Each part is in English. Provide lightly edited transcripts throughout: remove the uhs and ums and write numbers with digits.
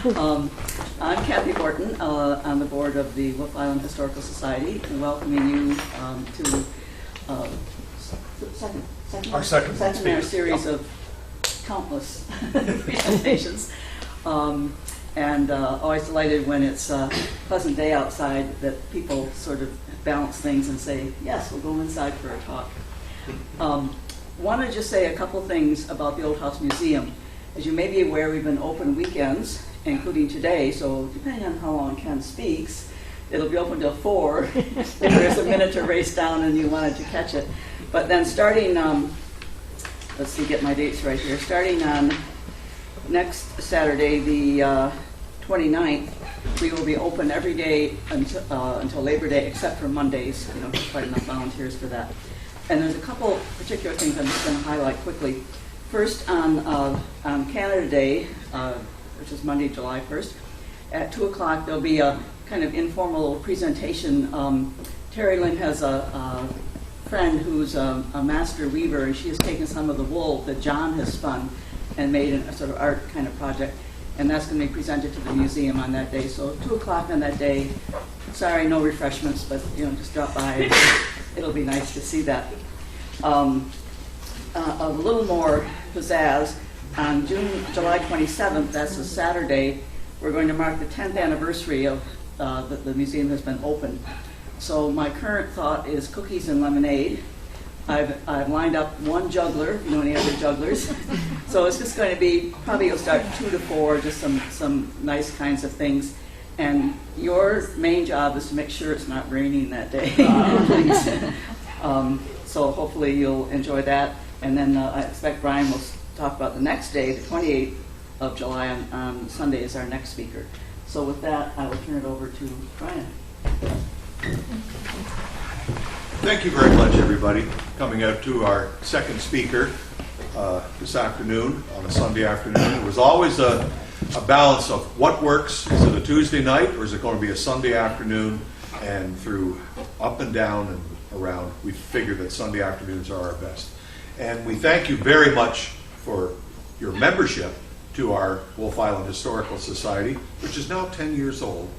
I'm Kathy Horton, on the board of the Wolfe Island Historical Society, and welcoming you to second in our series of countless presentations. And always delighted when it's a pleasant day outside that people sort of balance things and say, yes, we'll go inside for a talk. Want to just say a couple things about the Old House Museum. As you may be aware, we've been open weekends, including today, so depending on how long Ken speaks, it'll be open till 4 if there's a minute to race down and you wanted to catch it. But then starting, let's see, get my dates right here, starting on next Saturday, the 29th, we will be open every day until Labor Day, except for Mondays. You know, quite enough volunteers for that. And there's a couple particular things I'm just going to highlight quickly. First, on Canada Day, which is Monday, July 1st, at 2 o'clock, there'll be a kind of informal presentation. Terry Lynn has a friend who's a master weaver, and she has taken some of the wool that John has spun and made a sort of art kind of project, and that's going to be presented to the museum on that day. So 2 o'clock on that day. Sorry, no refreshments, but just drop by. It'll be nice to see that. A little more pizzazz. On July 27th, that's a Saturday, we're going to mark the 10th anniversary of the museum has been open. So my current thought is cookies and lemonade. I've lined up one juggler, if you know any other jugglers. So it's just going to be, probably it'll start 2 to 4, just some nice kinds of things. And your main job is to make sure it's not raining that day. So hopefully you'll enjoy that. And then I expect Brian will talk about the next day, the 28th of July on Sunday is our next speaker. So with that, I will turn it over to Brian. Thank you very much, everybody, coming out to our second speaker this afternoon, on a Sunday afternoon. It was always a balance of what works. Is it a Tuesday night, or is it going to be a Sunday afternoon? And through up and down and around, we figure that Sunday afternoons are our best. And we thank you very much for your membership to our Wolfe Island Historical Society, which is now 10 years old.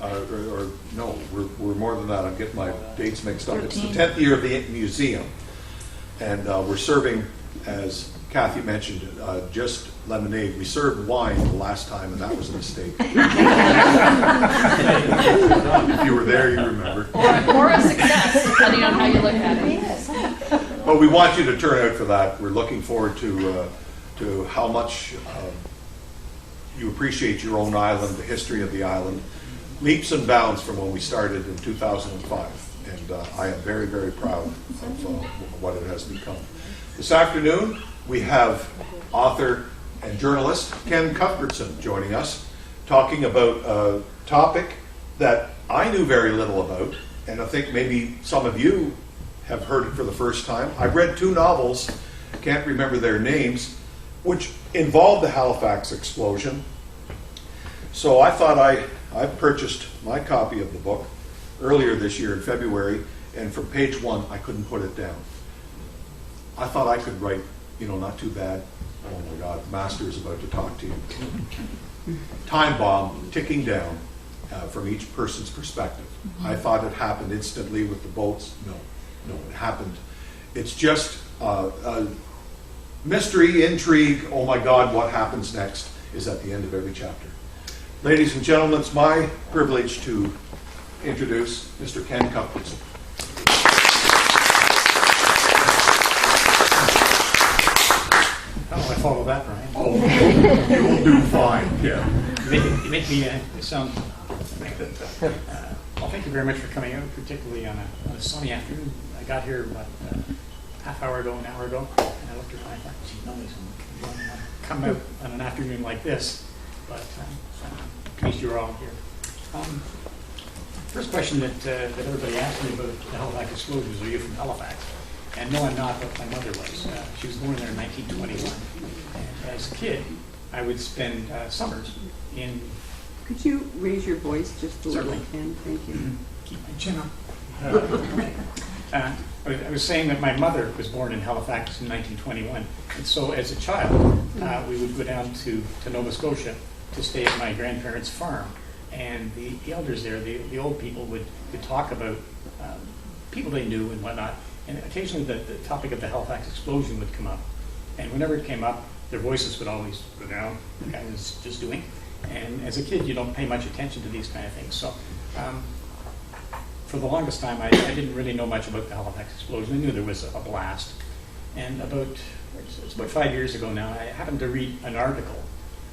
Or no, we're more than that. I'm getting my dates mixed up. 13. It's the 10th year of the museum. And we're serving, as Kathy mentioned, just lemonade. We served wine the last time, and that was a mistake. If you were there, you remember. Or a success, depending on how you look at it. Yes. But we want you to turn out for that. We're looking forward to how much you appreciate your own island, the history of the island. Leaps and bounds from when we started in 2005. And I am very, very proud of what it has become. This afternoon, we have author and journalist Ken Cuthbertson joining us, talking about a topic that I knew very little about, and I think maybe some of you have heard it for the first time. I've read 2 novels, can't remember their names, which involved the Halifax Explosion. So I thought I purchased my copy of the book earlier this year in February, and from page 1, I couldn't put it down. I thought I could write, not too bad. Oh my God, Master is about to talk to you. Time bomb ticking down from each person's perspective. I thought it happened instantly with the boats. No, it happened. It's just mystery, intrigue. Oh my God, what happens next is at the end of every chapter. Ladies and gentlemen, it's my privilege to introduce Mr. Ken Cuthbertson. How do I follow that, Brian? Oh, you'll do fine. Yeah. You make me sound. Well, thank you very much for coming out, particularly on a sunny afternoon. I got here about an hour ago, and I looked at my thought, gee, nobody's going to come out on an afternoon like this. But pleased you're all here. First question that everybody asked me about the Halifax Explosion is, are you from Halifax? And no, I'm not, but my mother was. She was born there in 1921. And as a kid, I would spend summers in... Could you raise your voice just a little, Ken? Thank you. Keep my chin up. I was saying that my mother was born in Halifax in 1921. And so as a child, we would go down to Nova Scotia to stay at my grandparents' farm. And the elders there, the old people, would talk about people they knew and whatnot. And occasionally the topic of the Halifax Explosion would come up. And whenever it came up, their voices would always go down, the guy was just doing. And as a kid, you don't pay much attention to these kind of things. So for the longest time, I didn't really know much about the Halifax Explosion. I knew there was a blast. And it's about 5 years ago now, I happened to read an article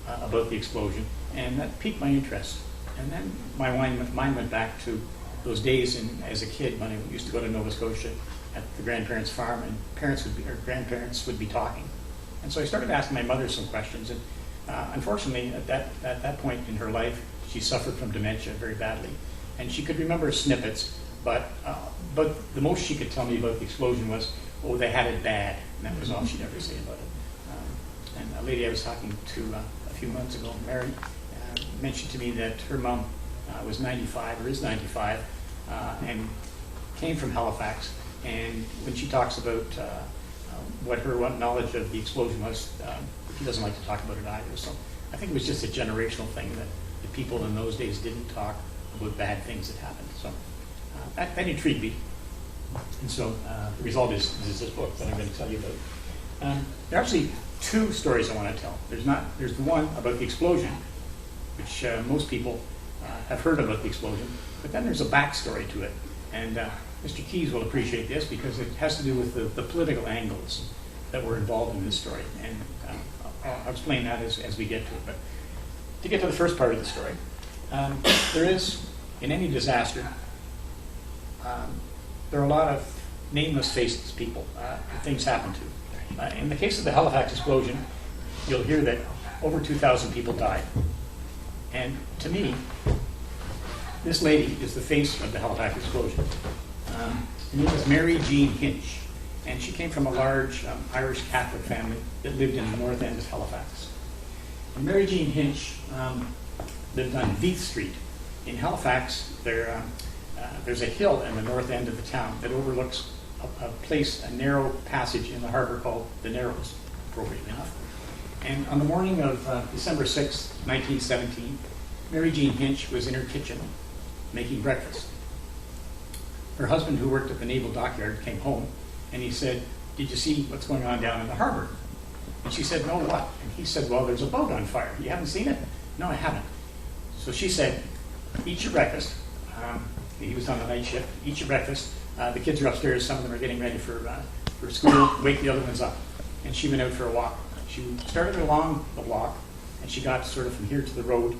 about the explosion, and that piqued my interest. And then my mind went back to those days as a kid when I used to go to Nova Scotia at the grandparents' farm, and grandparents would be talking. And so I started asking my mother some questions, and unfortunately, at that point in her life, she suffered from dementia very badly, and she could remember snippets, but the most she could tell me about the explosion was, oh, they had it bad, and that was all she'd ever say about it. And a lady I was talking to a few months ago, Mary, mentioned to me that her mom was 95, or is 95, and came from Halifax. And when she talks about what knowledge of the explosion was, she doesn't like to talk about it either. So I think it was just a generational thing that the people in those days didn't talk about bad things that happened. So that intrigued me. And so the result is this book that I'm going to tell you about. There are actually two stories I want to tell. There's the one about the explosion, which most people have heard about the explosion, but then there's a backstory to it. And Mr. Keyes will appreciate this because it has to do with the political angles that were involved in this story. And I'll explain that as we get to it. But to get to the first part of the story, there is, in any disaster, there are a lot of nameless, faceless people that things happen to. In the case of the Halifax explosion, you'll hear that over 2,000 people died. And to me, this lady is the face of the Halifax explosion. Her name is Mary Jean Hinch, and she came from a large Irish Catholic family that lived in the north end of Halifax. And Mary Jean Hinch lived on Veith Street. In Halifax, there's a hill in the north end of the town that overlooks a narrow passage in the harbor called the Narrows, appropriately enough. And on the morning of December 6, 1917, Mary Jean Hinch was in her kitchen making breakfast. Her husband, who worked at the naval dockyard, came home, and he said, "Did you see what's going on down in the harbor?" And she said, "No, what?" And he said, "Well, there's a boat on fire. You haven't seen it?" "No, I haven't." So she said, "Eat your breakfast." He was on the night shift. "Eat your breakfast. The kids are upstairs. Some of them are getting ready for school. Wake the other ones up." And she went out for a walk. She started along the walk, and she got sort of from here to the road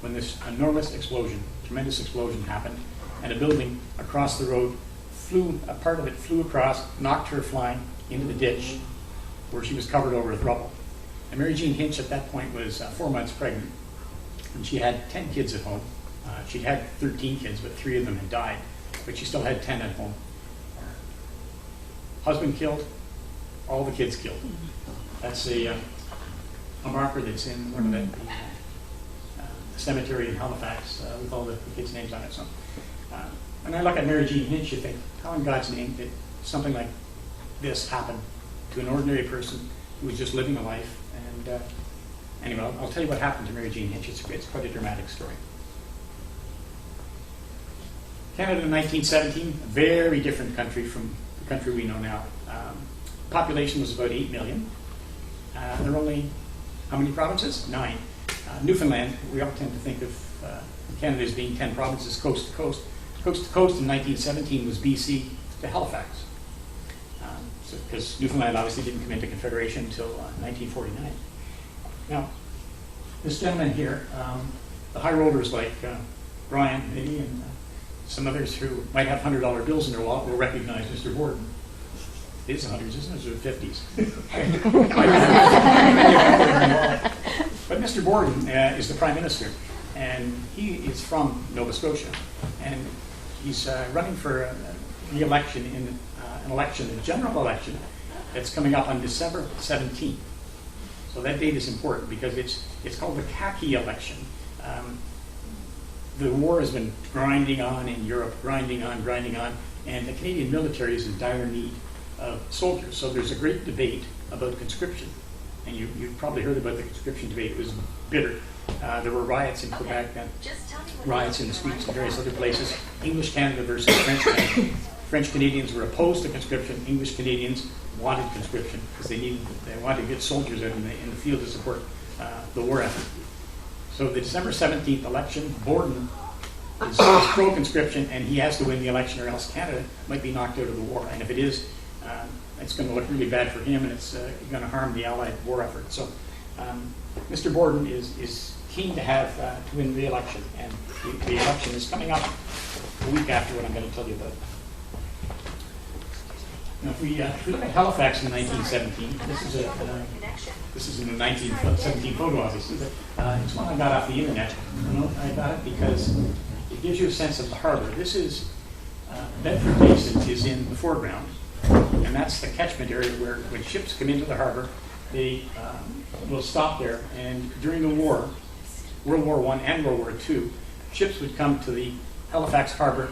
when this enormous explosion, tremendous explosion happened, and a building across the road a part of it flew across, knocked her flying into the ditch where she was covered over with rubble. And Mary Jean Hinch at that point was 4 months pregnant, and she had 10 kids at home. She'd had 13 kids, but 3 of them had died, but she still had 10 at home. Husband killed, all the kids killed. That's a marker that's in one of the cemetery in Halifax with all the kids' names on it. So, when I look at Mary Jean Hinch, you think, how in God's name did something like this happen to an ordinary person who was just living a life? And anyway, I'll tell you what happened to Mary Jean Hinch. It's quite a dramatic story. Canada in 1917, a very different country from the country we know now. Population was about 8 million. There are only, how many provinces? 9. Newfoundland, we all tend to think of Canada as being 10 provinces, coast to coast. Coast to coast in 1917 was BC to Halifax. Because Newfoundland obviously didn't come into Confederation until 1949. Now, this gentleman here, the high rollers like Brian, maybe, and some others who might have $100 bills in their wallet will recognize Mr. Borden. It is hundreds, isn't it? Or 50s. But Mr. Borden is the Prime Minister, and he is from Nova Scotia, and he's running for re-election in a general election that's coming up on December 17th. So that date is important because it's called the khaki election. The war has been grinding on in Europe, grinding on, and the Canadian military is in dire need of soldiers. So there's a great debate about conscription. and you've probably heard about the conscription debate. It was bitter. There were riots in Quebec and riots in the streets and various other places. English Canada versus French Canada. French Canadians were opposed to conscription. English Canadians wanted conscription because they wanted to get soldiers out in the field to support the war effort. So the December 17th election, Borden is pro-conscription, and he has to win the election or else Canada might be knocked out of the war. And if it is, it's going to look really bad for him, and it's going to harm the Allied war effort. So Mr. Borden is keen to have to win the election, and the election is coming up a week after what I'm going to tell you about. Now, if we look at Halifax in 1917, this is in the 1917 photo, obviously, but it's one I got off the internet. I got it because it gives you a sense of the harbor. This is Bedford Basin is in the foreground, and that's the catchment area where when ships come into the harbor, they will stop there. And during the war, World War I and World War II, ships would come to the Halifax Harbor,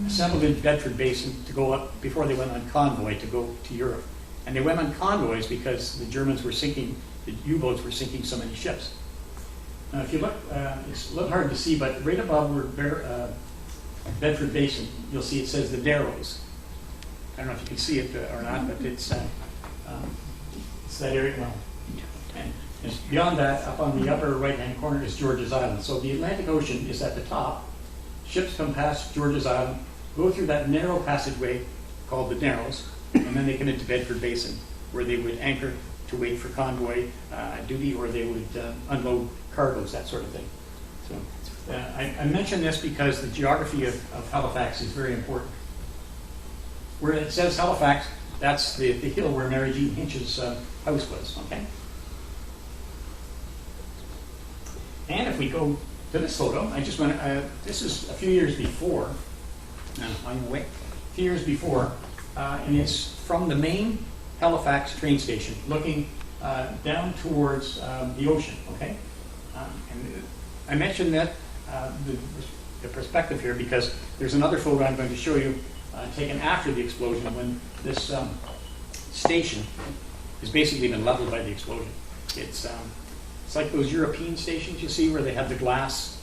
assembled in Bedford Basin to go up before they went on convoy to go to Europe. And they went on convoys because the Germans were sinking, the U-boats were sinking so many ships. Now, if you look, it's a little hard to see, but right above where Bedford Basin, you'll see it says the Darrows. I don't know if you can see it or not, but it's that area. Well, and beyond that, up on the upper right-hand corner is George's Island. So the Atlantic Ocean is at the top. Ships come past George's Island, go through that narrow passageway called the Narrows, and then they come into Bedford Basin, where they would anchor to wait for convoy duty, or they would unload cargoes, that sort of thing. So I mention this because the geography of Halifax is very important. Where it says Halifax, that's the hill where Mary Jean Hinch's house was, okay? And if we go to this photo, I just want to, this is a few years before, on your way, a few years before, and it's from the main Halifax train station, looking down towards the ocean, okay? And I mentioned that, the perspective here, because there's another photo I'm going to show you taken after the explosion, when this station has basically been leveled by the explosion. It's like those European stations you see where they have the glass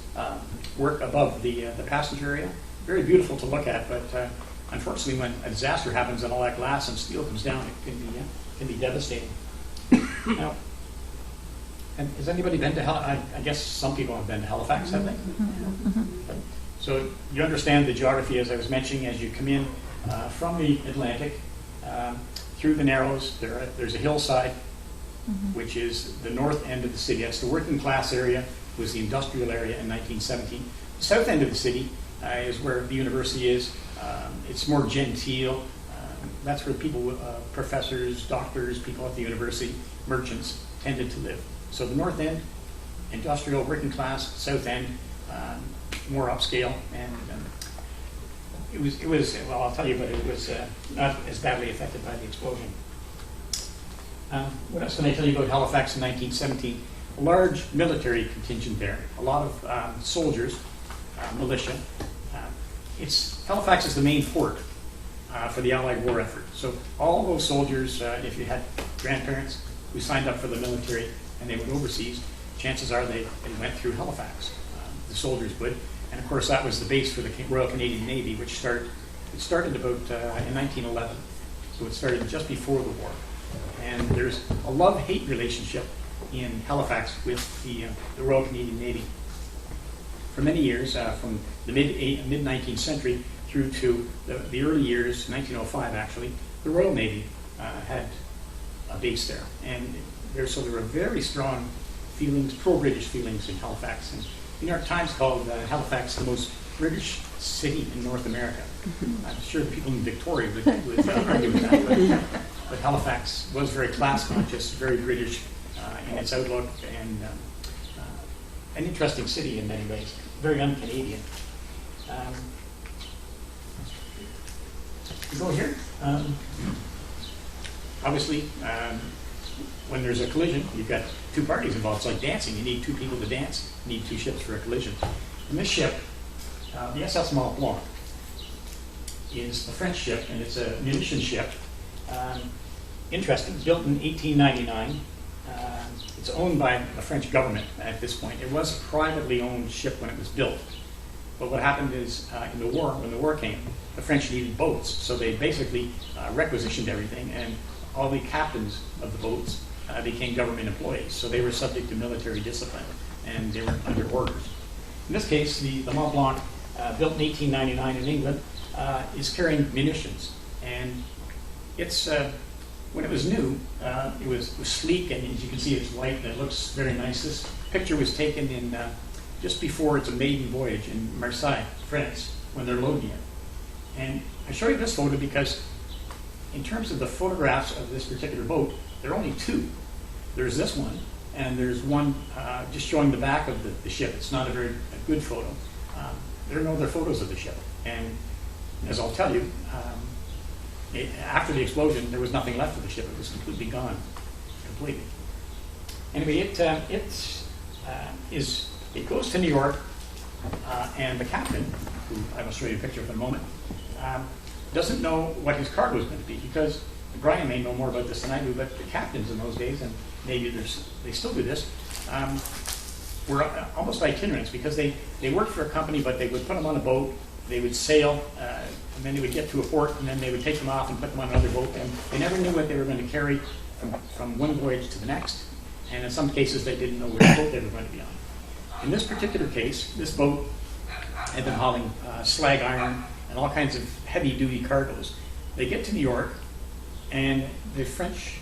work above the passenger area. Very beautiful to look at, but unfortunately when a disaster happens and all that glass and steel comes down, it can be devastating. Now, and has anybody been to Halifax? I guess some people have been to Halifax, have they? So you understand the geography, as I was mentioning, as you come in from the Atlantic through the Narrows. There's a hillside, which is the north end of the city. That's the working class area, was the industrial area in 1917. The south end of the city is where the university is. It's more genteel. That's where people, professors, doctors, people at the university, merchants, tended to live. So the north end, industrial, working class, south end, more upscale, and it was, well, I'll tell you, but it was not as badly affected by the explosion. What else can I tell you about Halifax in 1917? A large military contingent there, a lot of soldiers, militia. Halifax is the main port for the Allied war effort. So all those soldiers, if you had grandparents who signed up for the military and they went overseas, chances are they went through Halifax. The soldiers would. And of course that was the base for the Royal Canadian Navy, which started about in 1911. So it started just before the war. And there's a love-hate relationship in Halifax with the Royal Canadian Navy. For many years, from the mid-19th century through to the early years, 1905 actually, the Royal Navy had a base there. And there were very strong feelings, pro-British feelings in Halifax. And the New York Times called Halifax the most British city in North America. I'm sure the people in Victoria would argue with that, but Halifax was very class conscious, very British in its outlook, and an interesting city in many ways, very un-Canadian. We go here. Obviously, when there's a collision, you've got two parties involved. It's like dancing. You need two people to dance. You need two ships for a collision. And this ship, the SS Mont Blanc, is a French ship, and it's a munitions ship. Interesting, built in 1899. It's owned by the French government at this point. It was a privately owned ship when it was built. But what happened is, in the war, when the war came, the French needed boats, so they basically requisitioned everything, and all the captains of the boats became government employees, so they were subject to military discipline, and they were under orders. In this case, the Mont Blanc, built in 1899 in England, is carrying munitions, and it's when it was new, it was sleek, and as you can see, it's white, and it looks very nice. This picture was taken in just before its maiden voyage in Marseille, France, when they're loading it. And I show you this photo because in terms of the photographs of this particular boat, there are only two. There's this one, and there's one just showing the back of the ship. It's not a very good photo. There are no other photos of the ship. And as I'll tell you, after the explosion, there was nothing left of the ship. It was completely gone, completely. Anyway, it goes to New York, and the captain, who I will show you a picture of in a moment, doesn't know what his cargo is going to be, because Brian may know more about this than I do, but the captains in those days, and maybe they still do this, were almost itinerants, because they worked for a company, but they would put them on a boat, they would sail, and then they would get to a port, and then they would take them off and put them on another boat, and they never knew what they were going to carry from one voyage to the next, and in some cases they didn't know which boat they were going to be on. In this particular case, this boat had been hauling slag iron and all kinds of heavy-duty cargoes. They get to New York, and the French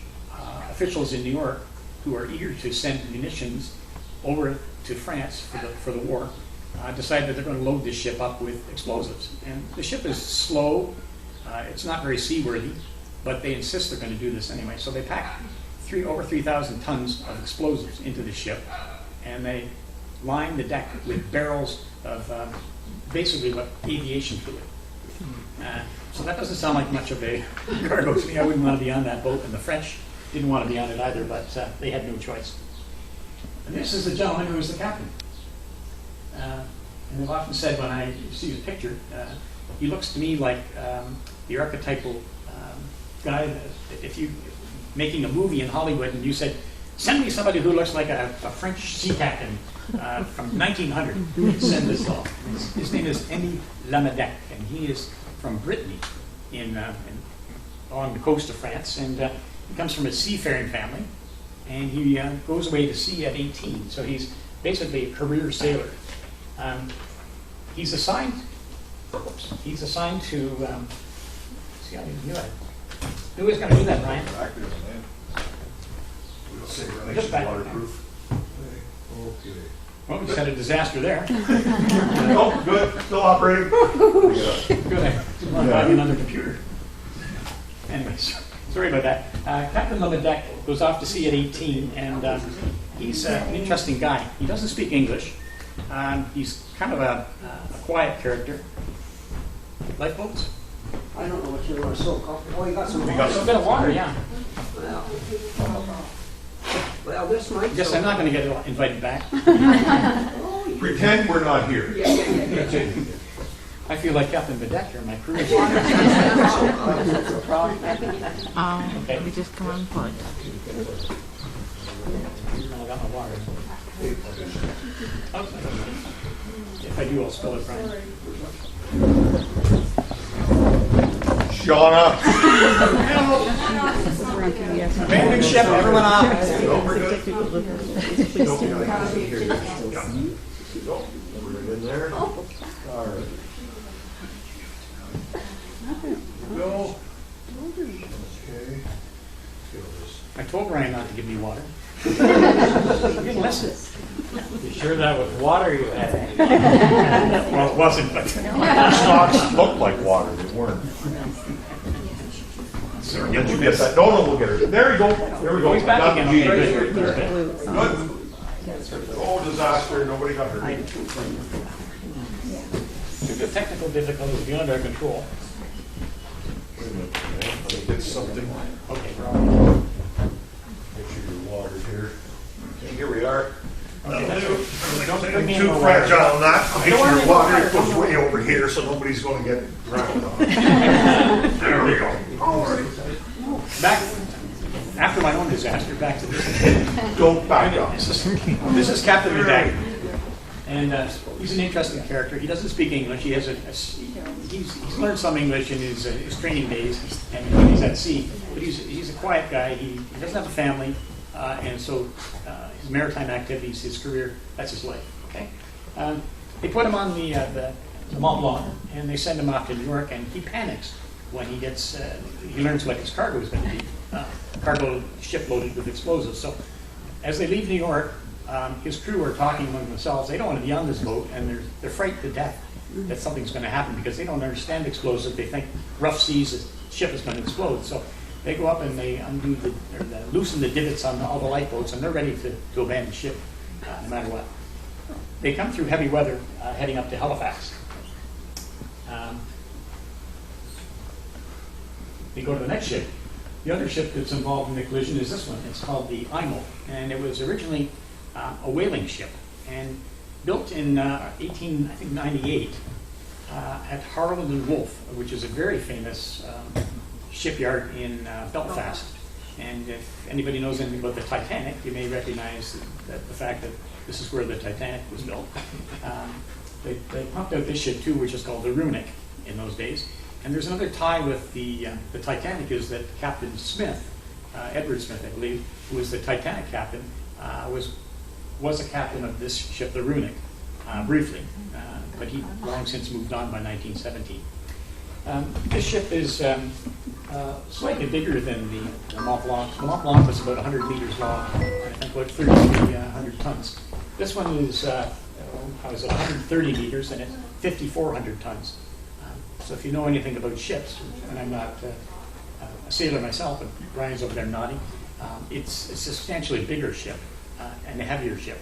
officials in New York, who are eager to send munitions over to France for the war, decide that they're going to load this ship up with explosives. And the ship is slow, it's not very seaworthy, but they insist they're going to do this anyway. So they pack over 3,000 tons of explosives into the ship, and they line the deck with barrels of basically what aviation fluid. So that doesn't sound like much of a cargo to me. I wouldn't want to be on that boat, and the French didn't want to be on it either, but they had no choice. And this is the gentleman who was the captain. And I've often said when I see his picture, he looks to me like the archetypal guy that if you making a movie in Hollywood and you said, send me somebody who looks like a French sea captain from 1900, who would send this off? His name is Émile Lamadec, and he is from Brittany on the coast of France, and he comes from a seafaring family, and he goes away to sea at 18, so he's basically a career sailor. He's assigned to, see how he knew it. Who is going to do that, Brian? Just back. Waterproof. Okay. Well, we just had a disaster there. Oh, good. Still operating. Good. I didn't want to buy another computer. Anyways, sorry about that. Captain Lamadec goes off to sea at 18, and he's an interesting guy. He doesn't speak English. He's kind of a quiet character. Lifeboats? I don't know what you want to soak up. Oh, you got some. We got A bit of water, yeah. Well, this might. Guess I'm not going to get invited back. Pretend we're not here. Yeah. I feel like Captain Bedeck here, my crew. Okay. We just come on board. I got my water. If I do, I'll spill it, Brian. Shauna. Abandon ship, everyone off. No, we're good. Nope, I can hear you. Nope, we're in there. All right. Go. Okay. I told Brian not to give me water. He didn't listen. You sure that was water you had? Well, it wasn't, but The stalks looked like water, they weren't. Did you get that? No, we'll get her. There we go. There we go. he's back Got again. the Okay, G. good. Good. Oh, disaster. Nobody got hurt. The technical difficulties beyond our control. Wait a minute. Let me get something. Okay. Make sure your water's here. Okay, here we are. Don't put me in Too the water. fragile, not. Make Don't sure worry your about water water. goes way over here so nobody's going to get drowned on. There we go. All right. Back. after my own disaster, back to this. Don't back up. This is Captain Medagger. And he's an interesting character. He doesn't speak English. He has he's learned some English in his training days and when he's at sea. But he's a quiet guy. He doesn't have a family, and so his maritime activities, his career, that's his life. Okay. They put him on the Mont Blanc, and they send him off to New York, and he panics when he gets. He learns what his cargo is going to be. Cargo ship loaded with explosives. So as they leave New York. His crew are talking among themselves. They don't want to be on this boat, and they're frightened to death that something's going to happen because they don't understand explosives. They think rough seas, the ship is going to explode. So they go up and they loosen the divots on all the lifeboats, and they're ready to abandon the ship no matter what. They come through heavy weather heading up to Halifax. They go to the next ship. The other ship that's involved in the collision is this one. It's called the IMO, and it was originally a whaling ship, and built in 1898 at Harland and Wolfe, which is a very famous shipyard in Belfast. And if anybody knows anything about the Titanic, you may recognize the fact that this is where the Titanic was built. They pumped out this ship too, which is called the Runic in those days. And there's another tie with the Titanic is that Captain Smith, Edward Smith, I believe, who was the Titanic captain, was a captain of this ship, the Runic, briefly, but he long since moved on by 1917. This ship is slightly bigger than the Mont Blanc. The Mont Blanc was about 100 meters long, I think about 3,300 tons. This one is, 130 meters, and it's 5,400 tons. So if you know anything about ships, and I'm not a sailor myself, but Brian's over there nodding, it's a substantially bigger ship and a heavier ship.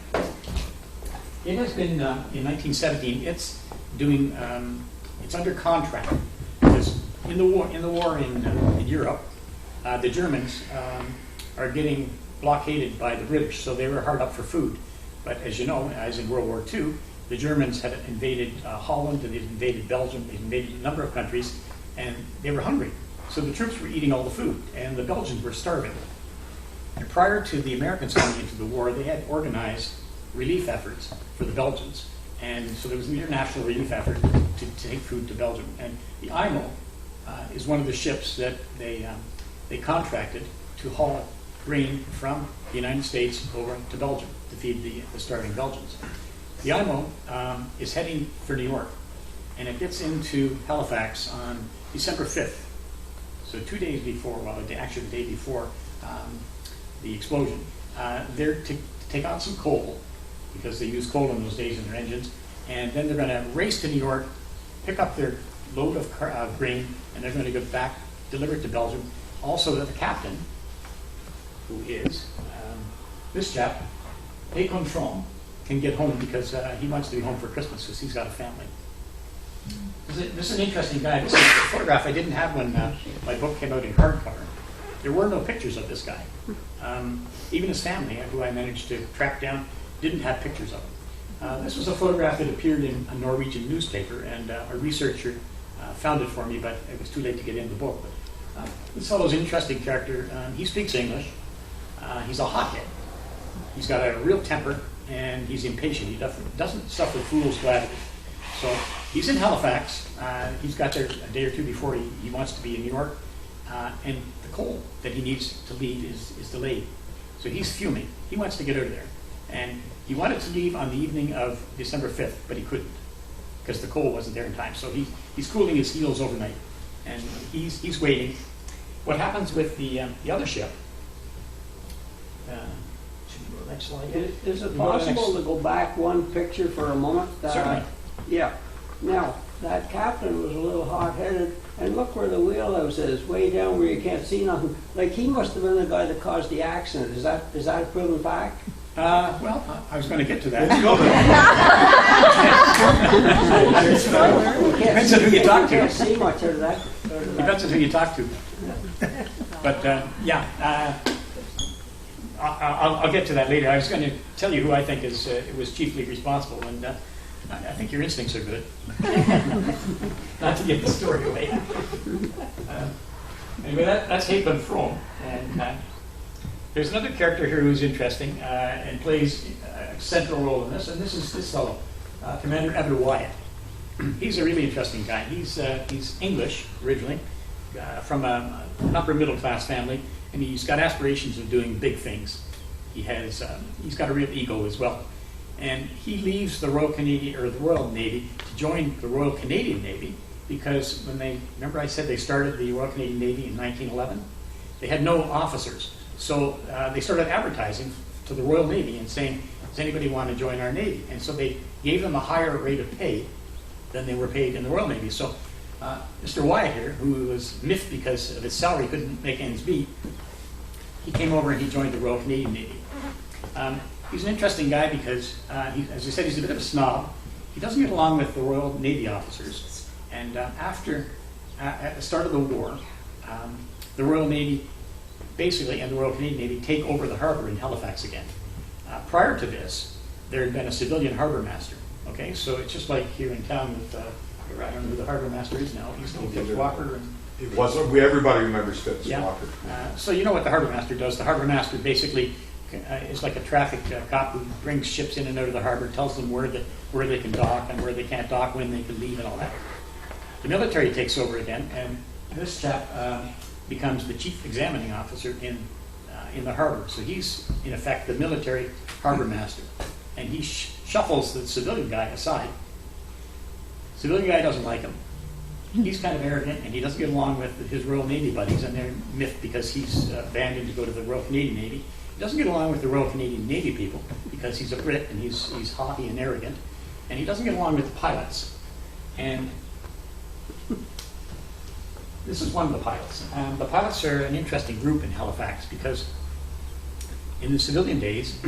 It has been, in 1917, it's doing, it's under contract, because in the war in Europe, the Germans are getting blockaded by the British, so they were hard up for food. But as you know, as in World War II, the Germans had invaded Holland, and they'd invaded Belgium, they'd invaded a number of countries, and they were hungry. So the troops were eating all the food, and the Belgians were starving. And prior to the Americans coming into the war, they had organized relief efforts for the Belgians. And so there was an international relief effort to take food to Belgium. And the IMO is one of the ships that they contracted to haul grain from the United States over to Belgium to feed the starving Belgians. The IMO is heading for New York, and it gets into Halifax on December 5th. So 2 days before, well, actually the day before the explosion. They're to take on some coal, because they use coal in those days in their engines, and then they're going to race to New York, pick up their load of grain, and they're going to go back, deliver it to Belgium. Also, the captain, who is this chap, Econ, can get home because he wants to be home for Christmas because he's got a family. This is an interesting guy. This is a photograph I didn't have when my book came out in hardcover. There were no pictures of this guy. Even his family, who I managed to track down, didn't have pictures of him. This was a photograph that appeared in a Norwegian newspaper, and a researcher found it for me, but it was too late to get in the book. But, this fellow's an interesting character. He speaks English. He's a hothead. He's got a real temper, and he's impatient. He doesn't suffer fool's gladly. So he's in Halifax. He's got there a day or two before he wants to be in New York, and the coal that he needs to leave is delayed. So he's fuming. He wants to get out of there. And he wanted to leave on the evening of December 5th, but he couldn't because the coal wasn't there in time. So he's cooling his heels overnight, and he's waiting. What happens with the other ship? Should we go to the next slide? Is it possible to go back one picture for a moment? Certainly. Yeah. Now, that captain was a little hot-headed, and look where the wheelhouse is, way down where you can't see nothing. Like, he must have been the guy that caused the accident. Is that a proven fact? Well, I was going to get to that. Depends on who you talk to. You can't see much out of that. Depends on who you talk to. But yeah, I'll get to that later. I was going to tell you who I think was chiefly responsible, and I think your instincts are good. Not to give the story away. Anyway, that's Hapen From, and There's another character here who's interesting and plays a central role in this, and this is this fellow, Commander Evan Wyatt. He's a really interesting guy. He's English originally, from an upper middle class family, and he's got aspirations of doing big things. He's got a real ego as well, and he leaves the Royal Navy to join the Royal Canadian Navy because remember I said they started the Royal Canadian Navy in 1911. They had no officers, so they started advertising to the Royal Navy and saying, "Does anybody want to join our Navy?" And so they gave them a higher rate of pay than they were paid in the Royal Navy. So Mr. Wyatt here, who was miffed because of his salary, couldn't make ends meet, he came over and he joined the Royal Canadian Navy. He's an interesting guy because, as I said, he's a bit of a snob. He doesn't get along with the Royal Navy officers. And at the start of the war, the Royal Navy basically, and the Royal Canadian Navy, take over the harbor in Halifax again. Prior to this, there had been a civilian harbor master. Okay, so it's just like here in town with, I don't know who the harbor master is now. He's Fitz Walker. And, It wasn't. Everybody remembers Fitz yeah. Walker. So you know what the harbor master does. The harbor master basically is like a traffic cop who brings ships in and out of the harbor, tells them where they can dock and where they can't dock, when they can leave, and all that. The military takes over again, and this chap becomes the chief examining officer in the harbor. So he's in effect the military harbor master, and he shuffles the civilian guy aside. Civilian guy doesn't like him. He's kind of arrogant, and he doesn't get along with his Royal Navy buddies, and they're miffed because he's abandoned to go to the Royal Canadian Navy. He doesn't get along with the Royal Canadian Navy people because he's a Brit and he's haughty and arrogant, and he doesn't get along with the pilots. And this is one of the pilots. The pilots are an interesting group in Halifax because in the civilian days,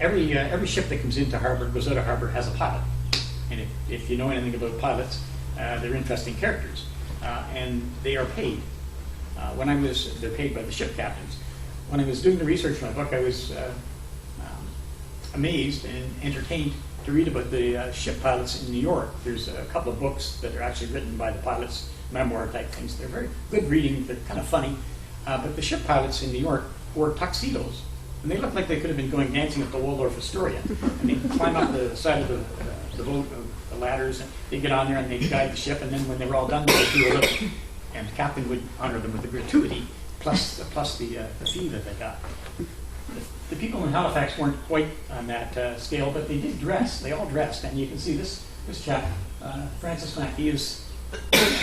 every ship that comes into harbor, goes out of harbor, has a pilot. And if you know anything about pilots, they're interesting characters, and they are paid. They're paid by the ship captains. When I was doing the research for my book, I was amazed and entertained to read about the ship pilots in New York. There's a couple of books that are actually written by the pilots, memoir type things. They're very good reading, but kind of funny. But the ship pilots in New York wore tuxedos, and they looked like they could have been going dancing at the Waldorf Astoria. And they'd climb up the side of the boat, the ladders, and they'd get on there and they'd guide the ship, and then when they were all done, they'd do a little, and the captain would honor them with a gratuity, plus the fee that they got. The people in Halifax weren't quite on that scale, but they did dress. They all dressed, and you can see this chap, Francis Mackey, I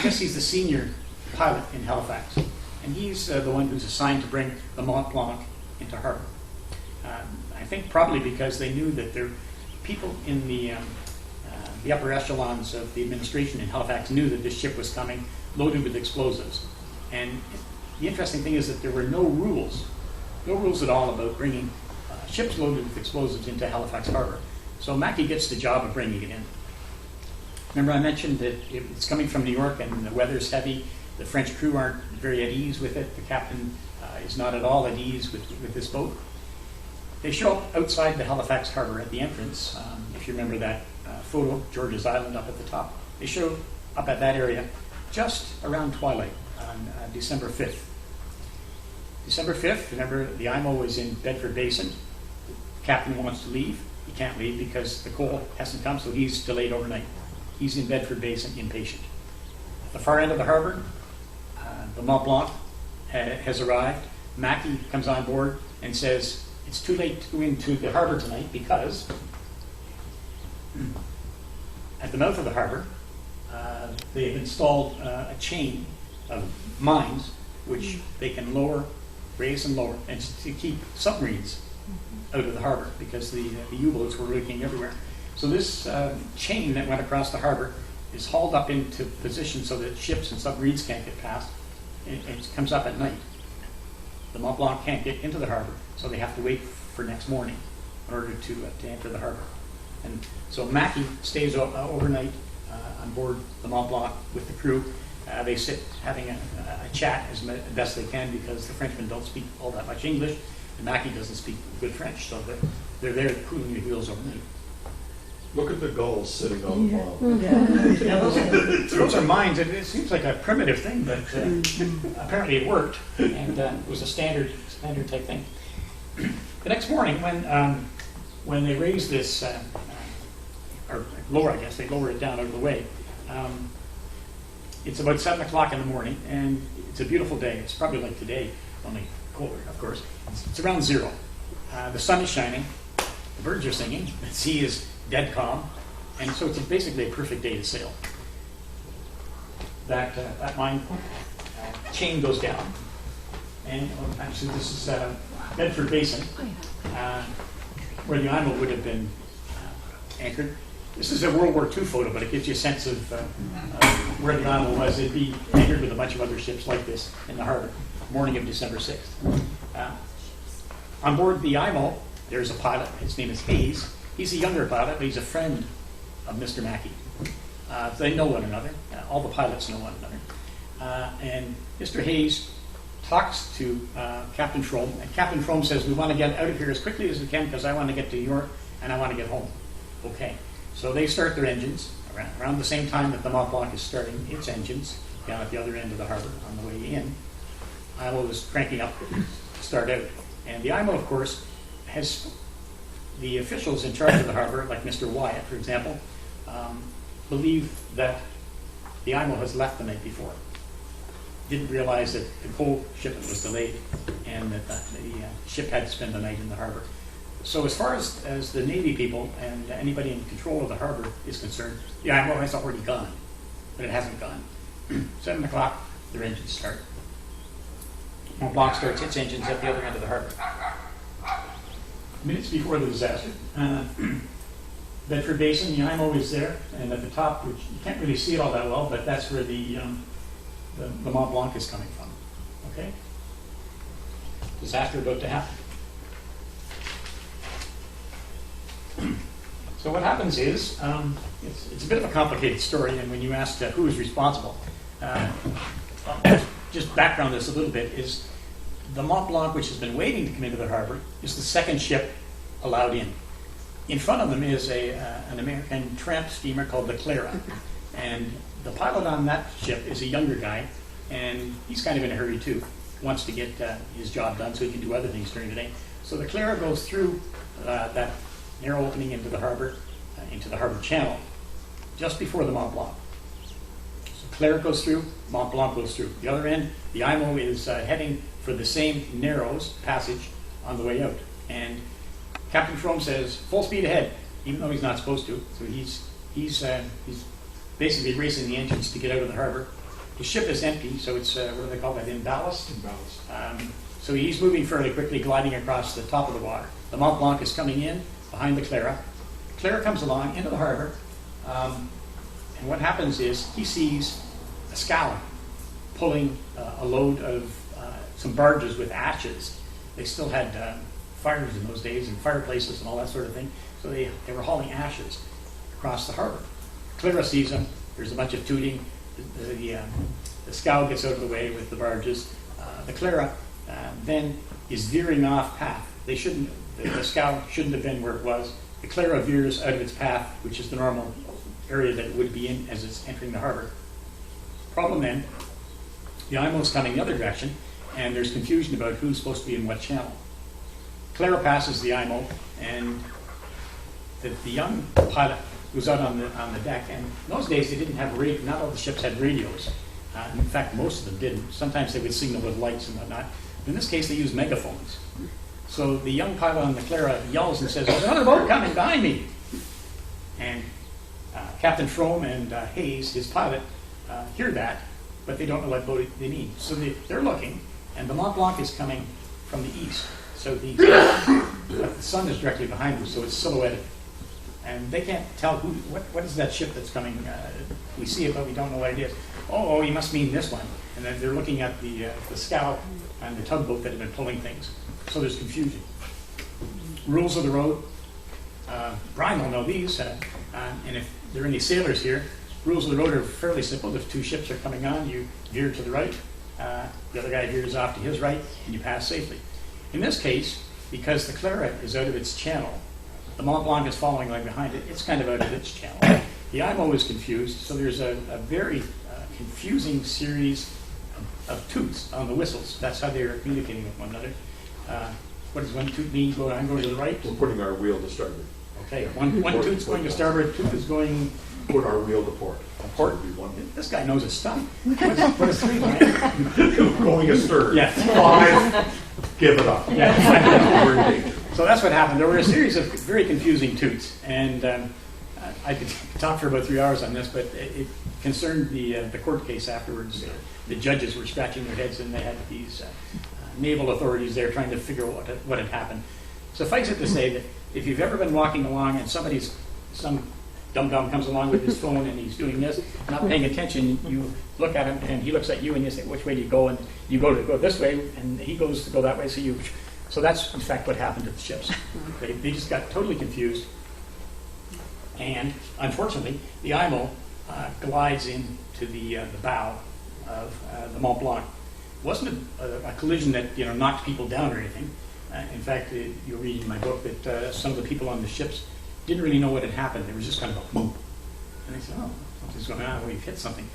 guess he's the senior pilot in Halifax, and he's the one who's assigned to bring the Mont Blanc into harbor. I think probably because they knew that there people in the upper echelons of the administration in Halifax knew that this ship was coming loaded with explosives. And the interesting thing is that there were no rules at all about bringing ships loaded with explosives into Halifax harbor. So Mackey gets the job of bringing it in. Remember I mentioned that it's coming from New York and the weather's heavy. The French crew aren't very at ease with it. The captain is not at all at ease with this boat. They show up outside the Halifax harbor at the entrance. If you remember that photo, George's Island up at the top. They show up at that area just around twilight on December 5th. December 5th, remember the IMO was in Bedford Basin. The captain wants to leave. He can't leave because the coal hasn't come, so he's delayed overnight. He's in Bedford Basin, impatient. At the far end of the harbor, the Mont Blanc has arrived. Mackey comes on board and says, it's too late to go into the harbor tonight because at the mouth of the harbor, they have installed a chain of mines which they can raise and lower, and to keep submarines out of the harbor because the U-boats were leaking everywhere. So this chain that went across the harbor is hauled up into position so that ships and submarines can't get past, and it comes up at night. The Mont Blanc can't get into the harbor, so they have to wait for next morning in order to enter the harbor. And so Mackey stays overnight on board the Mont Blanc with the crew. They sit having a chat as best they can because the Frenchmen don't speak all that much English, and Mackey doesn't speak good French, so they're there cooling the wheels overnight. Look at the gulls sitting on the bottom. Yeah, those are mines. It seems like a primitive thing, but apparently it worked, and it was a standard type thing. The next morning, when they raised this, or lower, I guess, they lower it down out of the way, it's about 7 o'clock in the morning, and it's a beautiful day. It's probably like today, only colder, of course. It's around 0. The sun is shining, the birds are singing, the sea is dead calm, and so it's basically a perfect day to sail. That line chain goes down, and actually this is Bedford Basin, where the IMO would have been anchored. This is a World War II photo, but it gives you a sense of where the IMO was. It'd be anchored with a bunch of other ships like this in the harbor, morning of December 6th. On board the IMO, there's a pilot. His name is Hayes. He's a younger pilot, but he's a friend of Mr. Mackey. They know one another. All the pilots know one another. And Mr. Hayes talks to Captain Frome, and Captain Frome says, we want to get out of here as quickly as we can because I want to get to New York and I want to get home. Okay. So they start their engines around the same time that the Mont Blanc is starting its engines down at the other end of the harbor on the way in. IMO is cranking up to start out. And the IMO, of course, has the officials in charge of the harbor, like Mr. Wyatt, for example, believe that the IMO has left the night before. Didn't realize that the coal shipment was delayed and that the ship had to spend the night in the harbor. So as far as the Navy people and anybody in control of the harbor is concerned, the IMO has already gone, but it hasn't gone. 7 o'clock, their engines start. Mont Blanc starts its engines at the other end of the harbor. Minutes before the disaster, Bedford Basin, the IMO is there, and at the top, which you can't really see it all that well, but that's where the Mont Blanc is coming from. Okay? Disaster about to happen. So what happens is, it's a bit of a complicated story, and when you ask who is responsible, just background this a little bit, is the Mont Blanc, which has been waiting to come into the harbor, is the second ship allowed in. In front of them is an American tramp steamer called the Clara, and the pilot on that ship is a younger guy, and he's kind of in a hurry too. Wants to get his job done so he can do other things during the day. So the Clara goes through that narrow opening into the harbor channel, just before the Mont Blanc. So Clara goes through, Mont Blanc goes through. The other end, the IMO is heading for the same narrows passage on the way out. And Captain Frome says, full speed ahead, even though he's not supposed to. So he's basically racing the engines to get out of the harbor. The ship is empty, so it's, what do they call that, in ballast? In ballast. So he's moving fairly quickly, gliding across the top of the water. The Mont Blanc is coming in behind the Clara. Clara comes along into the harbor, and what happens is he sees a scow pulling a load of some barges with ashes. They still had fires in those days and fireplaces and all that sort of thing, so they were hauling ashes across the harbor. Clara sees them. There's a bunch of tooting. The scow gets out of the way with the barges. The Clara then is veering off path. The scow shouldn't have been where it was. The Clara veers out of its path, which is the normal area that it would be in as it's entering the harbor. Problem then, the IMO is coming the other direction, and there's confusion about who's supposed to be in what channel. Clara passes the IMO, and the young pilot was out on the deck, and in those days they didn't have radio. Not all the ships had radios. In fact, most of them didn't. Sometimes they would signal with lights and whatnot. In this case, they used megaphones. So the young pilot on the Clara yells and says, "There's another boat coming behind me!" And Captain Frome and Hayes, his pilot, hear that, but they don't know what boat they need. So they're looking, and the Mont Blanc is coming from the east. So the sun is directly behind them, so it's silhouetted. And they can't tell what is that ship that's coming. We see it, but we don't know what it is. Oh, you must mean this one. And then they're looking at the scow and the tugboat that have been pulling things. So there's confusion. Rules of the road. Brian will know these. And if there are any sailors here, rules of the road are fairly simple. If two ships are coming on, you veer to the right. The other guy veers off to his right, and you pass safely. In this case, because the Clara is out of its channel, the Mont Blanc is following right behind it. It's kind of out of its channel. The IMO is confused, so there's a very confusing series of toots on the whistles. That's how they are communicating with one another. what does one toot mean? I'm going to the right? We're putting our wheel to starboard. Okay, one toot's going to starboard, toot is going Put our wheel to port. port. So it'd be one. This guy knows his stuff. What is 3, Brian? Going astern. Yeah. 5, give it up. Yeah. We're in danger. So that's what happened. There were a series of very confusing toots, and I could talk for about 3 hours on this, but it concerned the court case afterwards. The judges were scratching their heads, and they had these naval authorities there trying to figure out what had happened. Suffice it to say that if you've ever been walking along and some dum-dum comes along with his phone and he's doing this, not paying attention, you look at him and he looks at you and you say, which way do you go? And you go this way and he goes to go that way. So that's in fact what happened to the ships. They just got totally confused. And unfortunately, the IMO glides into the bow of the Mont Blanc. It wasn't a collision that knocked people down or anything. In fact, you'll read in my book that some of the people on the ships didn't really know what had happened. There was just kind of a boom. And they said, oh, something's going on. We've hit something.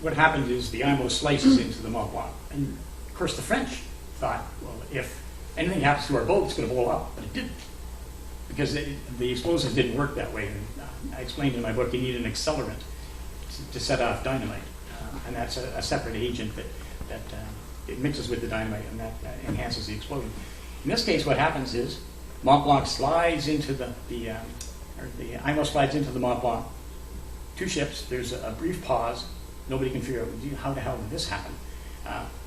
What happened is the IMO slices into the Mont Blanc. And of course, the French thought, well, if anything happens to our boat, it's going to blow up. But it didn't. Because the explosives didn't work that way. And I explained in my book you need an accelerant to set off dynamite. And that's a separate agent that it mixes with the dynamite and that enhances the explosion. In this case, what happens is Mont Blanc slides into the IMO slides into the Mont Blanc. 2 ships. There's a brief pause. Nobody can figure out how the hell did this happen.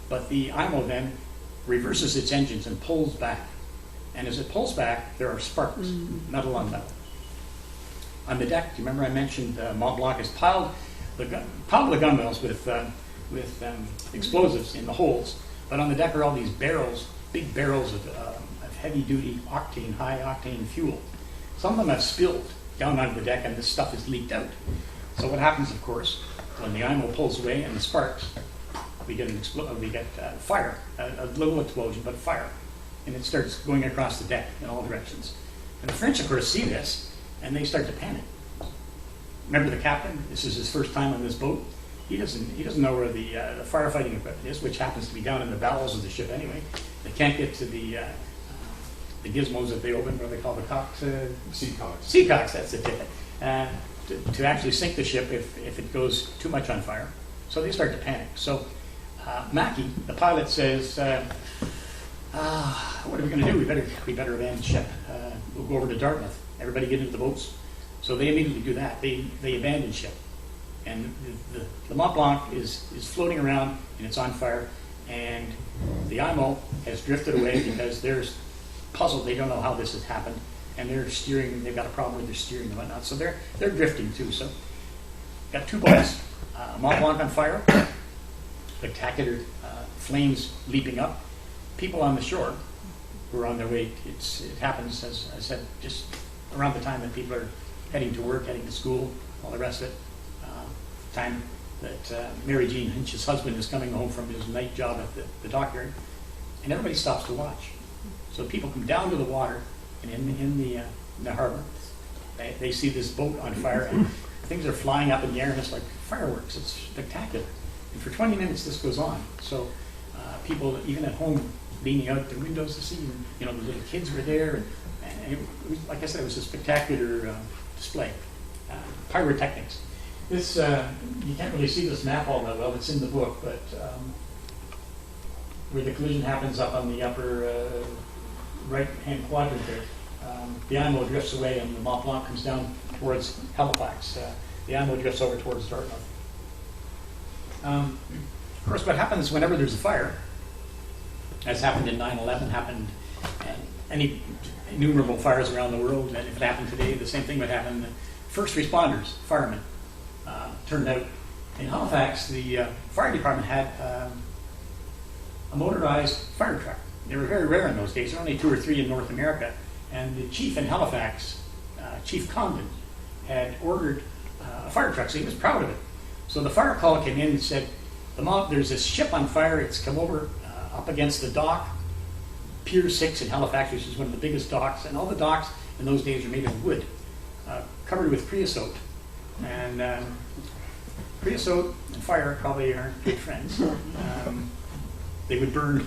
But the IMO then reverses its engines and pulls back. And as it pulls back, there are sparks, metal on metal. On the deck, do you remember I mentioned Mont Blanc has piled the gunwales with explosives in the holes. But on the deck are all these barrels, big barrels of heavy-duty octane, high-octane fuel. Some of them have spilled down onto the deck, and this stuff is leaked out. So what happens, of course, when the IMO pulls away and the sparks, we get fire, a little explosion, but fire, and it starts going across the deck in all directions. And the French, of course, see this, and they start to panic. Remember the captain? This is his first time on this boat. He doesn't know where the firefighting equipment is, which happens to be down in the bowels of the ship anyway. They can't get to the gizmos that they open, what they call the cocks. Seacocks. Seacocks, that's the ticket. To actually sink the ship if it goes too much on fire. So they start to panic. So Mackey, the pilot, says, what are we going to do? We better abandon ship. We'll go over to Dartmouth. Everybody get into the boats. So they immediately do that. They abandon ship. And the Mont Blanc is floating around and it's on fire. And the IMO has drifted away because they're puzzled. They don't know how this has happened. And they're steering, they've got a problem with their steering and whatnot. So they're drifting too. So got 2 boats, Mont Blanc on fire, spectacular flames leaping up. People on the shore who are on their way. It happens, as I said, just around the time that people are heading to work, heading to school, all the rest of it. Time that Mary Jean Hinch's husband is coming home from his night job at the dockyard, and everybody stops to watch. So people come down to the water, and in the harbor, they see this boat on fire, and things are flying up in the air, and it's like fireworks. It's spectacular. And for 20 minutes, this goes on. So people, even at home, leaning out their windows to see, the little kids were there, and it was, like I said, it was a spectacular display. Pyrotechnics. This, you can't really see this map all that well. It's in the book, but where the collision happens up on the upper right-hand quadrant there, the IMO drifts away and the Mont Blanc comes down towards Halifax. The IMO drifts over towards Dartmouth. Of course, what happens whenever there's a fire, as happened in 9/11, happened any innumerable fires around the world, and if it happened today, the same thing would happen. First responders, firemen, turned out in Halifax, the fire department had a motorized fire truck. They were very rare in those days. There were only 2 or 3 in North America. And the chief in Halifax, Chief Condon, had ordered a fire truck, so he was proud of it. So the fire call came in and said, there's this ship on fire. It's come over up against the dock, Pier 6 in Halifax, which is one of the biggest docks. And all the docks in those days were made of wood, covered with creosote. And creosote and fire probably aren't good friends. They would burn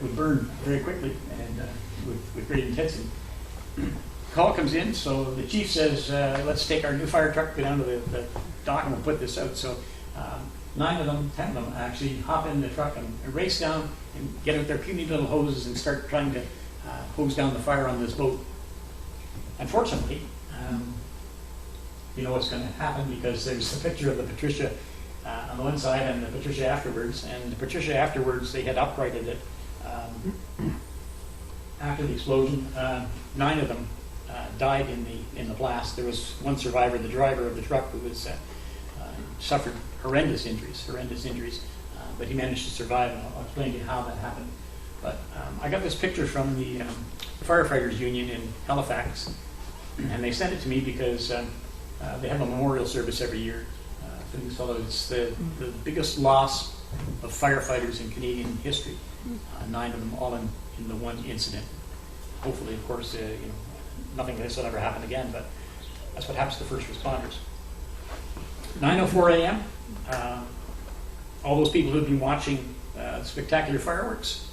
would burn very quickly and with great intensity. Call comes in, so the chief says, let's take our new fire truck, go down to the dock, and we'll put this out. So 9 of them, 10 of them actually hop in the truck and race down and get out their puny little hoses and start trying to hose down the fire on this boat. Unfortunately, you know what's going to happen, because there's a picture of the Patricia on the one side and the Patricia afterwards. And the Patricia afterwards, they had uprighted it after the explosion. 9 of them died in the blast. There was one survivor, the driver of the truck, who was suffered horrendous injuries, but he managed to survive, and I'll explain to you how that happened. But I got this picture from the Firefighters Union in Halifax, and they sent it to me because they have a memorial service every year for these fellows. It's the biggest loss of firefighters in Canadian history. 9 of them, all in the one incident. Hopefully, of course, nothing like this will ever happen again, but that's what happens to first responders. 9:04 a.m., all those people who've been watching spectacular fireworks,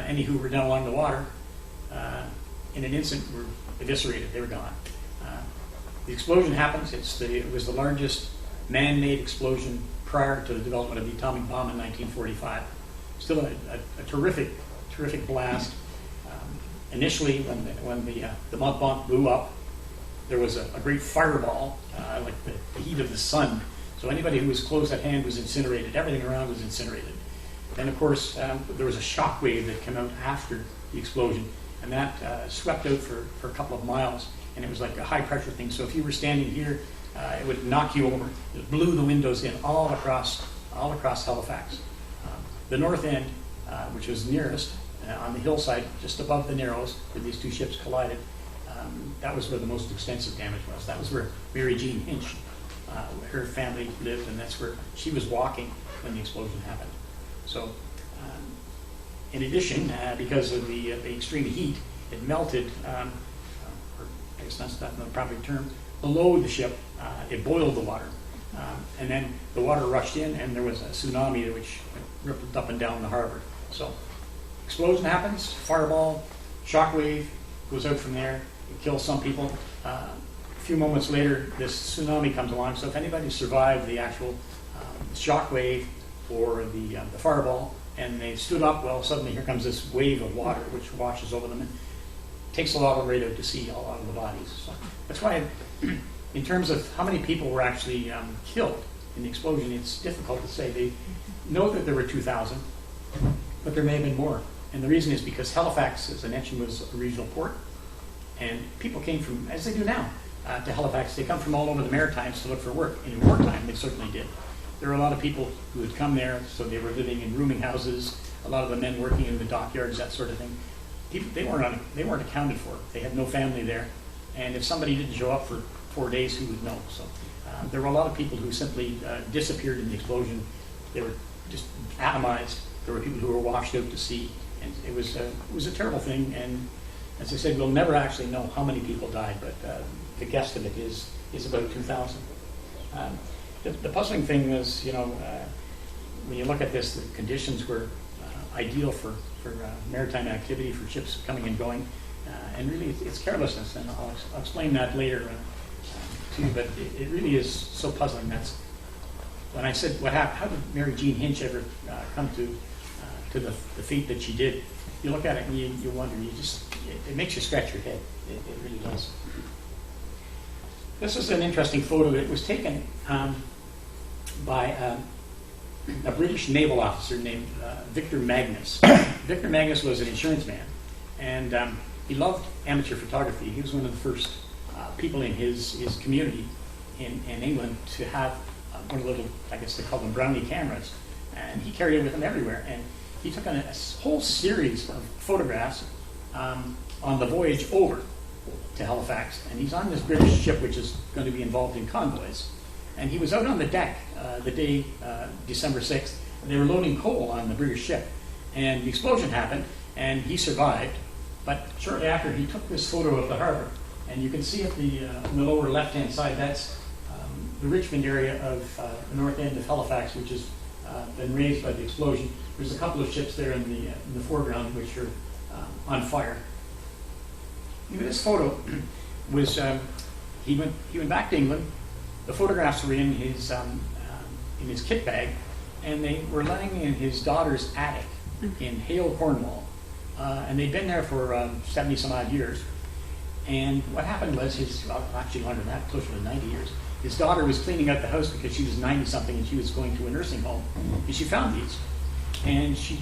any who were down along the water, in an instant were eviscerated. They were gone. The explosion happens. It was the largest man-made explosion prior to the development of the atomic bomb in 1945. Still a terrific blast. Initially, when the mud bomb blew up, there was a great fireball, like the heat of the sun. So anybody who was close at hand was incinerated. Everything around was incinerated. Then, of course, there was a shock wave that came out after the explosion, and that swept out for a couple of miles, and it was like a high-pressure thing. So if you were standing here, it would knock you over. It blew the windows in all across Halifax. The north end, which was nearest, on the hillside just above the Narrows, where these two ships collided, that was where the most extensive damage was. That was where Mary Jean Hinch, her family lived, and that's where she was walking when the explosion happened. So, in addition, because of the extreme heat, it melted, or I guess that's not the proper term, below the ship. It boiled the water, and then the water rushed in, and there was a tsunami which rippled up and down the harbor. So, explosion happens, fireball, shock wave goes out from there. It kills some people. A few moments later, this tsunami comes along. So if anybody survived the actual shock wave or the fireball, and they stood up, well, suddenly here comes this wave of water which washes over them and takes a lot of right out to sea, all out of the bodies. So that's why, in terms of how many people were actually killed in the explosion, it's difficult to say. They know that there were 2,000, but there may have been more. And the reason is because Halifax, as I mentioned, was a regional port, and people came from, as they do now, to Halifax. They come from all over the Maritimes to look for work. And in wartime, they certainly did. There were a lot of people who had come there, so they were living in rooming houses, a lot of the men working in the dockyards, that sort of thing. People, they weren't accounted for. They had no family there. And if somebody didn't show up for 4 days, who would know? So there were a lot of people who simply disappeared in the explosion. They were just atomized. There were people who were washed out to sea. And it was a terrible thing. And as I said, we'll never actually know how many people died, but the guesstimate is about 2,000. The puzzling thing is, when you look at this, the conditions were ideal for maritime activity, for ships coming and going, and really it's carelessness, and I'll explain that later to you, but it really is so puzzling. That's when I said, how did Mary Jean Hinch ever come to the feat that she did? You look at it and you wonder, it makes you scratch your head. It really does. This is an interesting photo that was taken by a British naval officer named Victor Magnus. Victor Magnus was an insurance man, and he loved amateur photography. He was one of the first people in his community in England to have one of the little, I guess they call them brownie cameras, and he carried it with him everywhere. And he took a whole series of photographs on the voyage over to Halifax, and he's on this British ship which is going to be involved in convoys. And he was out on the deck the day, December 6th, and they were loading coal on the British ship. And the explosion happened, and he survived. But shortly after, he took this photo of the harbor. And you can see at the lower left-hand side, that's the Richmond area of the north end of Halifax, which is been raised by the explosion. There's a couple of ships there in the foreground which are on fire. This photo was, he went back to England. The photographs were in his kit bag, and they were lying in his daughter's attic in Hale, Cornwall. And they'd been there for 70 some odd years. And what happened was actually longer than that, closer to 90 years, his daughter was cleaning out the house because she was 90 something and she was going to a nursing home. And she found these. And she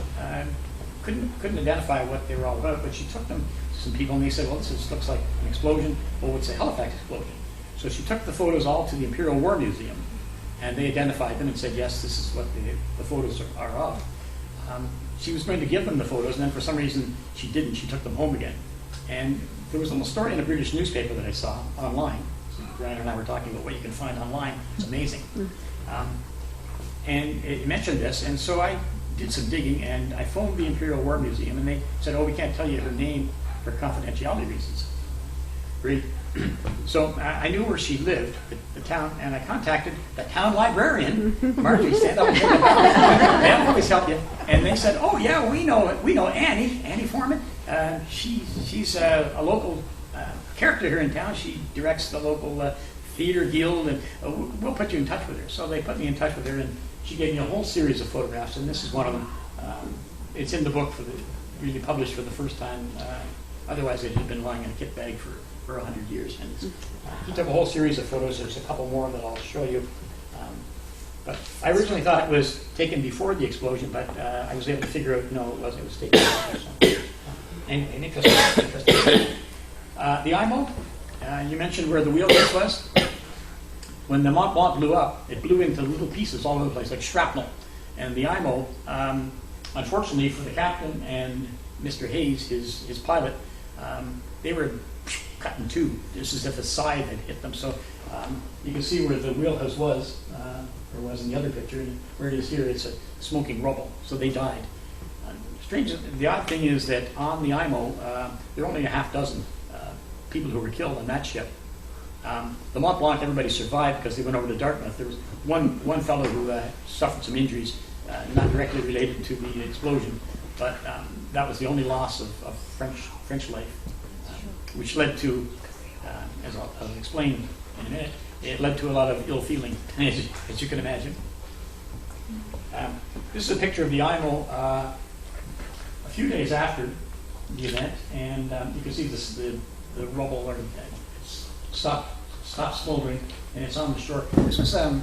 couldn't identify what they were all about, but she took them to some people and they said, well, this looks like an explosion. Well, it's a Halifax explosion. So she took the photos all to the Imperial War Museum, and they identified them and said, yes, this is what the photos are of. She was going to give them the photos, and then for some reason she didn't. She took them home again. And there was a little story in a British newspaper that I saw online. So Brian and I were talking about what you can find online. It's amazing. And it mentioned this, and so I did some digging, and I phoned the Imperial War Museum, and they said, oh, we can't tell you her name for confidentiality reasons. Great. So I knew where she lived, the town, and I contacted the town librarian, Margie, stand up and take a bow. They'll always help you. And they said, oh yeah, we know Annie Foreman. She's a local character here in town. She directs the local theater guild, and we'll put you in touch with her. So they put me in touch with her, and she gave me a whole series of photographs, and this is one of them. It's in the book really published for the first time. Otherwise, it had been lying in a kit bag for 100 years. And he took a whole series of photos. There's a couple more that I'll show you. But I originally thought it was taken before the explosion, but I was able to figure out, no, it wasn't. It was taken after. So. And interesting. The IMO, you mentioned where the wheelbase was. When the Mont Blanc blew up, it blew into little pieces all over the place, like shrapnel. And the IMO, unfortunately for the captain and Mr. Hayes, his pilot, they were cut in two, just as if a scythe had hit them. So you can see where the wheelhouse was, or was in the other picture, and where it is here, it's a smoking rubble. So they died. The odd thing is that on the IMO, there were only a half dozen people who were killed on that ship. The Mont Blanc, everybody survived because they went over to Dartmouth. There was one fellow who suffered some injuries, not directly related to the explosion, but that was the only loss of French life, which led to, as I'll explain in a minute, it led to a lot of ill feeling, as you can imagine. This is a picture of the IMO a few days after the event, and you can see the rubble or stopped smoldering, and it's on the shore. This was a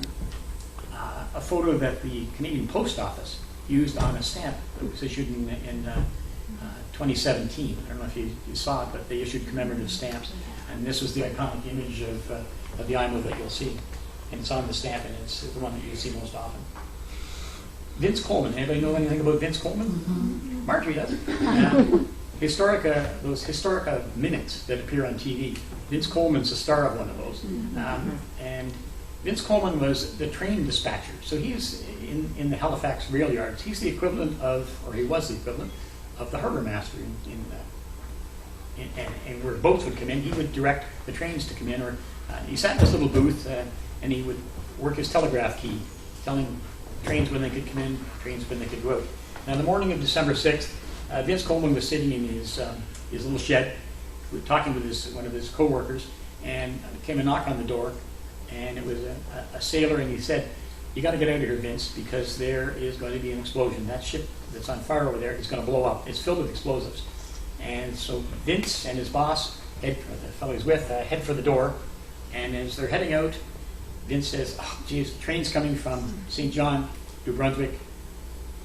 photo that the Canadian Post Office used on a stamp that was issued in 2017. I don't know if you saw it, but they issued commemorative stamps, and this was the iconic image of the IMO that you'll see, and it's on the stamp, and it's the one that you see most often. Vince Coleman. Anybody know anything about Vince Coleman? Mm-hmm. Marjorie does. Those Historica minutes that appear on TV. Vince Coleman's the star of one of those. And Vince Coleman was the train dispatcher. So he's in the Halifax rail yards. He's the equivalent of, or he was the equivalent of the harbor master and where boats would come in, he would direct the trains to come in, or he sat in this little booth and he would work his telegraph key, telling trains when they could come in, trains when they could go out. Now, the morning of December 6th, Vince Coleman was sitting in his little shed, talking with one of his co-workers, and came a knock on the door, and it was a sailor, and he said, "You got to get out of here, Vince, because there is going to be an explosion. That ship that's on fire over there is going to blow up. It's filled with explosives." And so Vince and his boss, the fellow he's with, head for the door, and as they're heading out, Vince says, "Oh, geez, the train's coming from St. John, New Brunswick,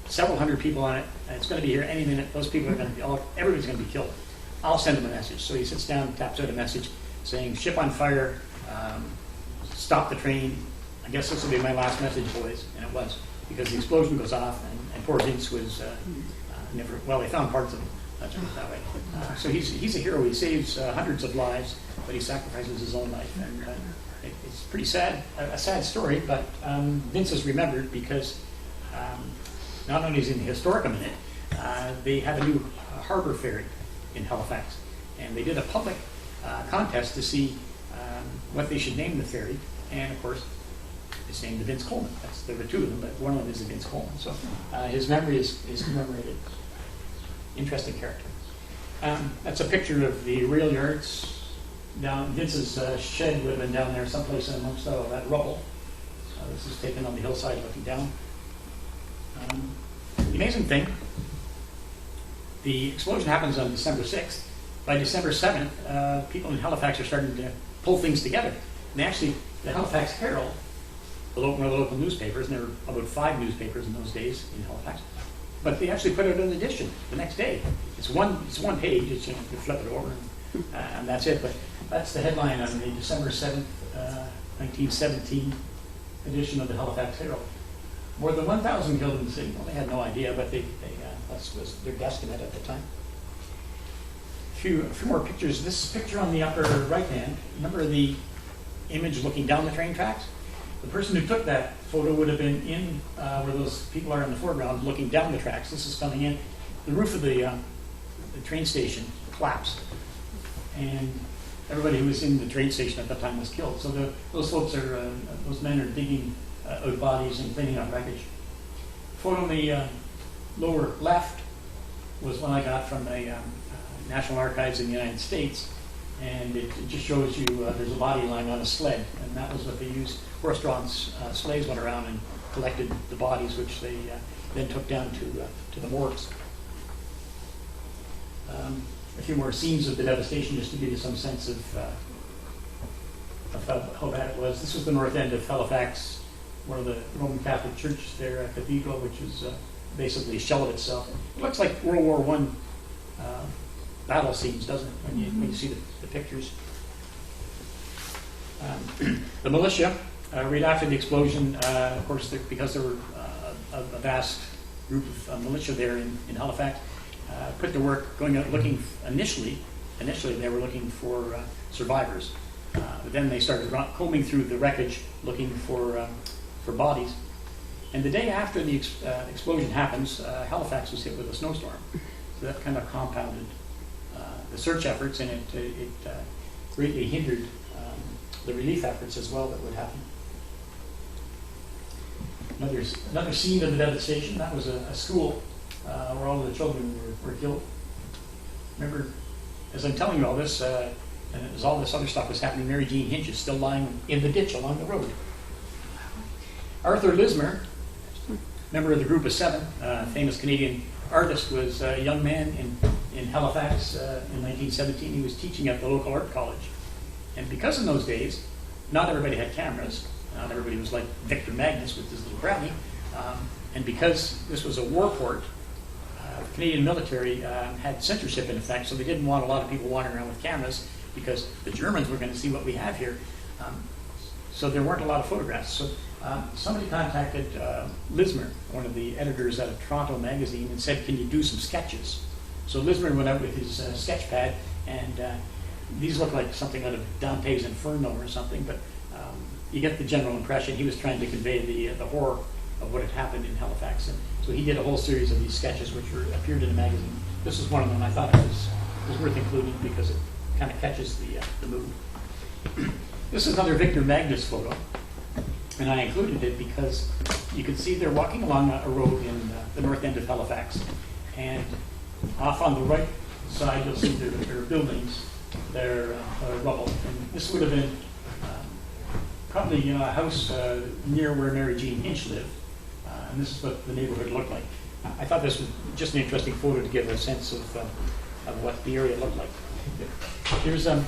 several hundred people on it, and it's going to be here any minute. Those people are going to be, everybody's going to be killed. I'll send them a message." So he sits down, taps out a message saying, "Ship on fire, stop the train. I guess this will be my last message, boys." And it was, because the explosion goes off, and poor Vince was never, well, they found parts of him. Let's put it that way. So he's a hero. He saves hundreds of lives, but he sacrifices his own life. And it's pretty sad, a sad story, but Vince is remembered because not only is he in the Historica Minute, they have a new harbor ferry in Halifax, and they did a public contest to see what they should name the ferry, and of course is named Vince Coleman. There were two of them, but one of them is Vince Coleman. So his memory is commemorated. Interesting character. That's a picture of the rail yards. Down Vince's shed would have been down there someplace amongst all that rubble. This is taken on the hillside looking down. The amazing thing, the explosion happens on December 6th. By December 7th, people in Halifax are starting to pull things together. And actually, the Halifax Herald, one of the local newspapers, and there were about 5 newspapers in those days in Halifax, but they actually put out an edition the next day. It's one page. It's, you flip it over, and that's it. But that's the headline on the December 7th, 1917 edition of the Halifax Herald. More than 1,000 killed in the city. Well, they had no idea, but that was their guesstimate at the time. A few more pictures. This picture on the upper right hand, remember the image looking down the train tracks? The person who took that photo would have been in where those people are in the foreground looking down the tracks. This is coming in. The roof of the train station collapsed, and everybody who was in the train station at that time was killed. So those men are digging out bodies and cleaning up wreckage. Photo on the lower left was one I got from the National Archives in the United States, and it just shows you there's a body lying on a sled, and that was what they used. Horse-drawn sleighs went around and collected the bodies, which they then took down to the morgues. A few more scenes of the devastation, just to give you some sense of how bad it was. This was the north end of Halifax, one of the Roman Catholic churches there, a cathedral, which is basically a shell of itself. It looks like World War I battle scenes, doesn't it, when you see the pictures? The militia, right after the explosion, of course, because there were a vast group of militia there in Halifax, put to work going out looking. Initially they were looking for survivors. But then they started combing through the wreckage looking for bodies. And the day after the explosion happens, Halifax was hit with a snowstorm. So that kind of compounded the search efforts, and it greatly hindered the relief efforts as well that would happen. Another scene of the devastation, that was a school where all of the children were killed. Remember, as I'm telling you all this, and as all this other stuff was happening, Mary Jean Hinch is still lying in the ditch along the road. Arthur Lismer, member of the Group of Seven, famous Canadian artist, was a young man in Halifax in 1917. He was teaching at the local art college. And because in those days, not everybody had cameras, not everybody was like Victor Magnus with his little brownie, and because this was a war port, the Canadian military had censorship in effect, so they didn't want a lot of people wandering around with cameras because the Germans were going to see what we have here. So there weren't a lot of photographs. So somebody contacted Lismer, one of the editors at a Toronto magazine, and said, "Can you do some sketches?" So Lismer went out with his sketch pad, and these look like something out of Dante's Inferno or something, but you get the general impression. He was trying to convey the horror of what had happened in Halifax. And so he did a whole series of these sketches which appeared in a magazine. This was one of them. I thought it was worth including because it kind of catches the mood. This is another Victor Magnus photo, and I included it because you can see they're walking along a road in the north end of Halifax, and off on the right side you'll see there are buildings, they're rubble, and this would have been probably a house near where Mary Jean Hinch lived, and this is what the neighborhood looked like. I thought this was just an interesting photo to give a sense of what the area looked like. Here's a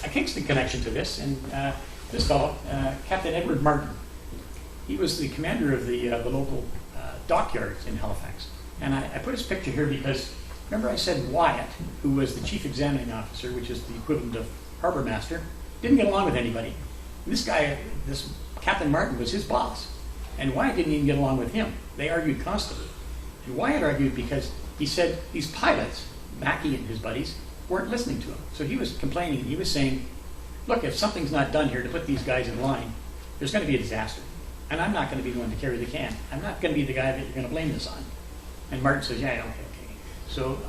Kingston connection to this, and this fellow, Captain Edward Martin, he was the commander of the local dockyards in Halifax. And I put his picture here because, remember I said Wyatt, who was the chief examining officer, which is the equivalent of harbor master, didn't get along with anybody. And this guy, this Captain Martin, was his boss. And Wyatt didn't even get along with him. They argued constantly. And Wyatt argued because he said these pilots, Mackey and his buddies, weren't listening to him. So he was complaining, and he was saying, look, if something's not done here to put these guys in line, there's going to be a disaster. And I'm not going to be the one to carry the can. I'm not going to be the guy that you're going to blame this on. And Martin says, yeah, okay. So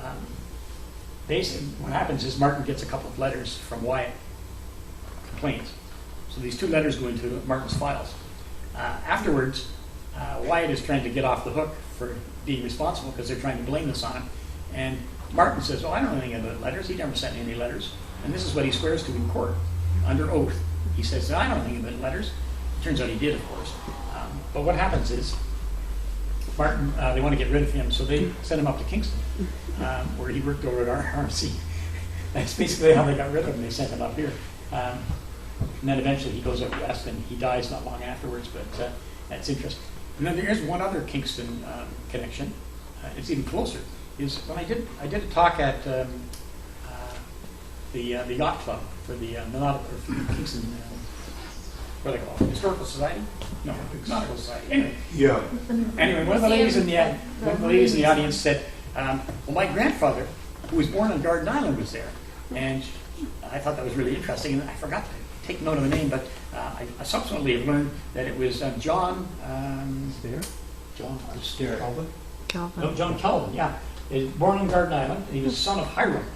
basically what happens is Martin gets a couple of letters from Wyatt, complaints. So these two letters go into Martin's files. Afterwards, Wyatt is trying to get off the hook for being responsible because they're trying to blame this on him. And Martin says, well, I don't know anything about letters. He never sent me any letters. And this is what he swears to in court, under oath. He says, I don't know anything about letters. Turns out he did, of course. But what happens is, Martin, they want to get rid of him, so they send him up to Kingston, where he worked over at RRC. That's basically how they got rid of him. They sent him up here. And then eventually he goes out west, and he dies not long afterwards, but that's interesting. And then there is one other Kingston connection. It's even closer. Is when I did a talk at the yacht club for the Kingston, what do they call it? Historical Society? No, Nautical Society. Anyway. Yeah. Anyway, one of the ladies in the audience said, well, my grandfather, who was born on Garden Island, was there. And I thought that was really interesting, and I forgot to take note of the name, but I subsequently have learned that it was John Calvin? No, John Calvin, yeah. He was born on Garden Island, and he was the son of Hiram.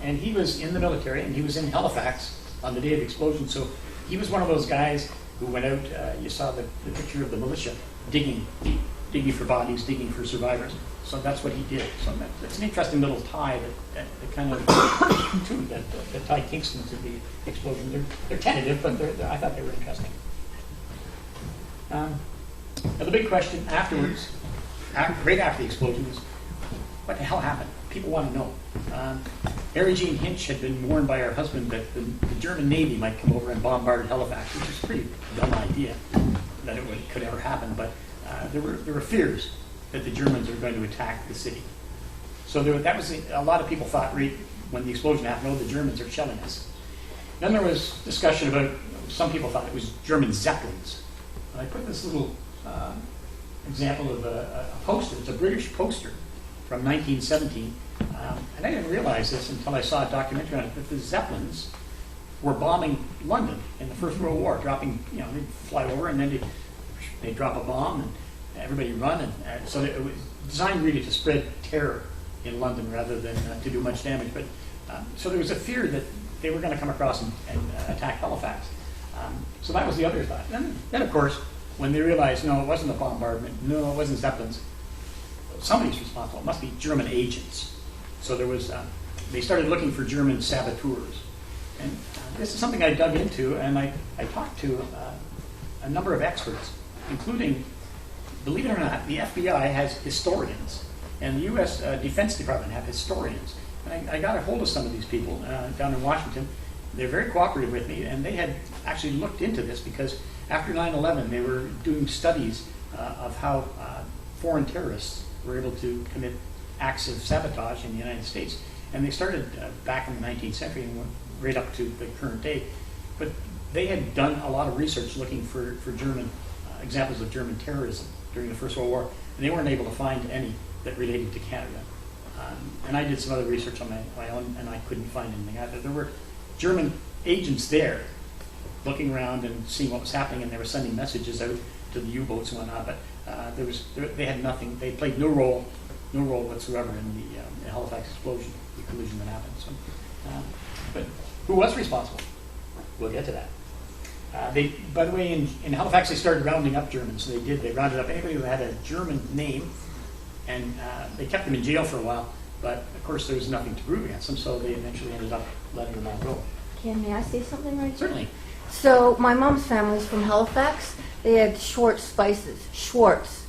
And he was in the military, and he was in Halifax on the day of the explosion. So he was one of those guys who went out, you saw the picture of the militia digging for bodies, digging for survivors. So that's what he did. So that's an interesting little tie that kind of that tied Kingston to the explosion. They're tentative, but I thought they were interesting. Now the big question afterwards, right after the explosion, was what the hell happened? People want to know. Mary Jane Hinch had been warned by her husband that the German Navy might come over and bombard Halifax, which is a pretty dumb idea that it could ever happen. But there were fears that the Germans were going to attack the city. So that was a lot of people thought when the explosion happened, oh, the Germans are shelling us. Then there was discussion about, some people thought it was German Zeppelins. And I put this little example of a poster. It's a British poster from 1917. And I didn't realize this until I saw a documentary on it, that the Zeppelins were bombing London in the First World War, dropping, they'd fly over and then they'd drop a bomb and everybody run. And so it was designed really to spread terror in London rather than to do much damage. But so there was a fear that they were going to come across and attack Halifax. So that was the other thought. Then, of course, when they realized, no, it wasn't a bombardment, no, it wasn't Zeppelins, somebody's responsible. It must be German agents. So there was, they started looking for German saboteurs. And this is something I dug into, and I talked to a number of experts, including, believe it or not, the FBI has historians, and the U.S. Defense Department have historians. And I got a hold of some of these people down in Washington. They're very cooperative with me, and they had actually looked into this because after 9/11, they were doing studies of how foreign terrorists were able to commit acts of sabotage in the United States. And they started back in the 19th century and went right up to the current day. But they had done a lot of research looking for German examples of German terrorism during the First World War, and they weren't able to find any that related to Canada. And I did some other research on my own, and I couldn't find anything either. There were German agents there looking around and seeing what was happening, and they were sending messages out to the U-boats and whatnot, but they had nothing. They played no role whatsoever in the Halifax explosion, the collision that happened. So, but who was responsible? We'll get to that. By the way, in Halifax, they started rounding up Germans. So they rounded up anybody who had a German name, and they kept them in jail for a while. But of course, there was nothing to prove against them, so they eventually ended up letting them all go. Ken, may I say something right here? Certainly. So my mom's family's from Halifax. They had Schwartz spices. Schwartz,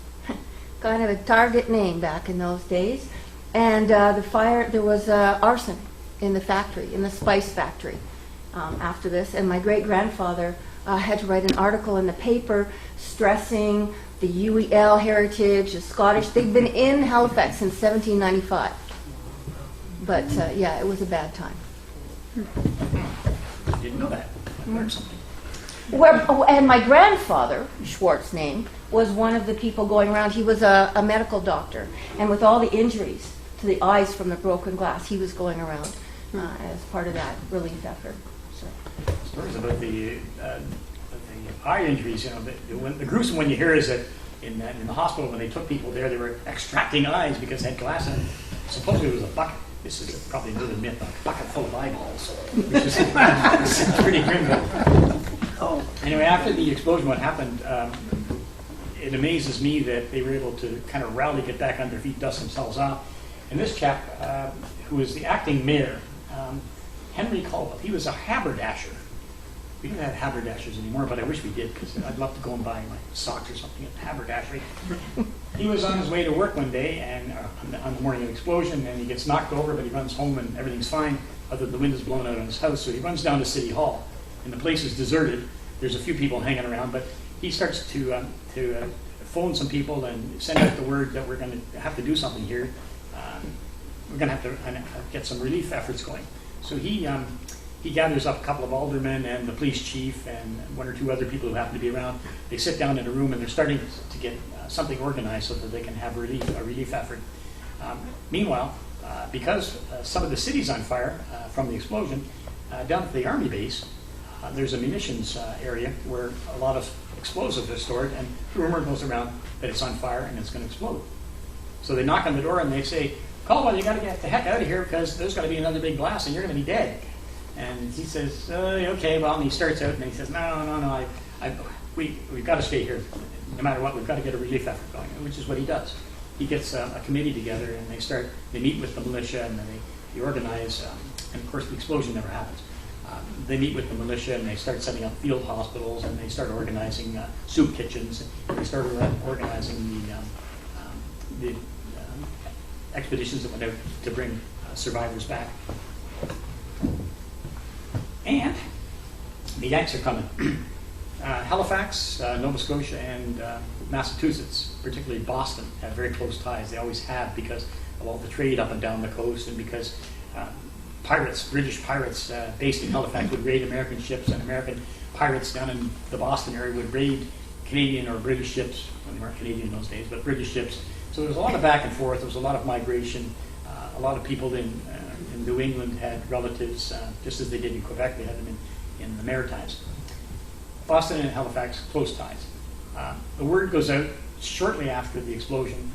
kind of a target name back in those days. And there was arson in the factory, in the spice factory, after this. And my great grandfather had to write an article in the paper stressing the UEL heritage, the Scottish. They'd been in Halifax since 1795. But yeah, it was a bad time. Didn't know that. I learned something. And my grandfather, Schwartz name, was one of the people going around. He was a medical doctor, and with all the injuries to the eyes from the broken glass, he was going around as part of that relief effort. So. Stories about the eye injuries, the gruesome one you hear is that in the hospital when they took people there, they were extracting eyes because they had glass in them. Supposedly it was a bucket. This is probably another myth, a bucket full of eyeballs, which is pretty grim. Oh. Anyway, after the explosion, what happened, it amazes me that they were able to kind of rally, get back on their feet, dust themselves off. And this chap, who was the acting mayor, Henry Caldwell, he was a haberdasher. We don't have haberdashers anymore, but I wish we did, because I'd love to go and buy my socks or something at the haberdashery. He was on his way to work one day, and on the morning of the explosion, and he gets knocked over, but he runs home and everything's fine, other than the wind is blowing out on his house. So he runs down to City Hall, and the place is deserted. There's a few people hanging around, but he starts to phone some people and send out the word that we're going to have to do something here. We're going to have to get some relief efforts going. So he gathers up a couple of aldermen and the police chief and one or two other people who happen to be around. They sit down in a room and they're starting to get something organized so that they can have a relief effort. Meanwhile, because some of the city's on fire from the explosion, down at the army base, there's a munitions area where a lot of explosives are stored, and the rumor goes around that it's on fire and it's going to explode. So they knock on the door and they say, "Caldwell, you got to get the heck out of here because there's going to be another big blast and you're going to be dead." And he says, "Okay, well," and he starts out and he says, "No, we've got to stay here. No matter what, we've got to get a relief effort going," which is what he does. He gets a committee together and they meet with the militia and then they organize, and of course the explosion never happens. They meet with the militia and they start setting up field hospitals and they start organizing soup kitchens. And they start organizing the expeditions that went out to bring survivors back. And the Yanks are coming. Halifax, Nova Scotia, and Massachusetts, particularly Boston, have very close ties. They always have because of all the trade up and down the coast, and because British pirates based in Halifax would raid American ships, and American pirates down in the Boston area would raid Canadian or British ships. Well, they weren't Canadian in those days, but British ships. So there was a lot of back and forth. There was a lot of migration. A lot of people in New England had relatives, just as they did in Quebec. They had them in the Maritimes. Boston and Halifax, close ties. The word goes out shortly after the explosion.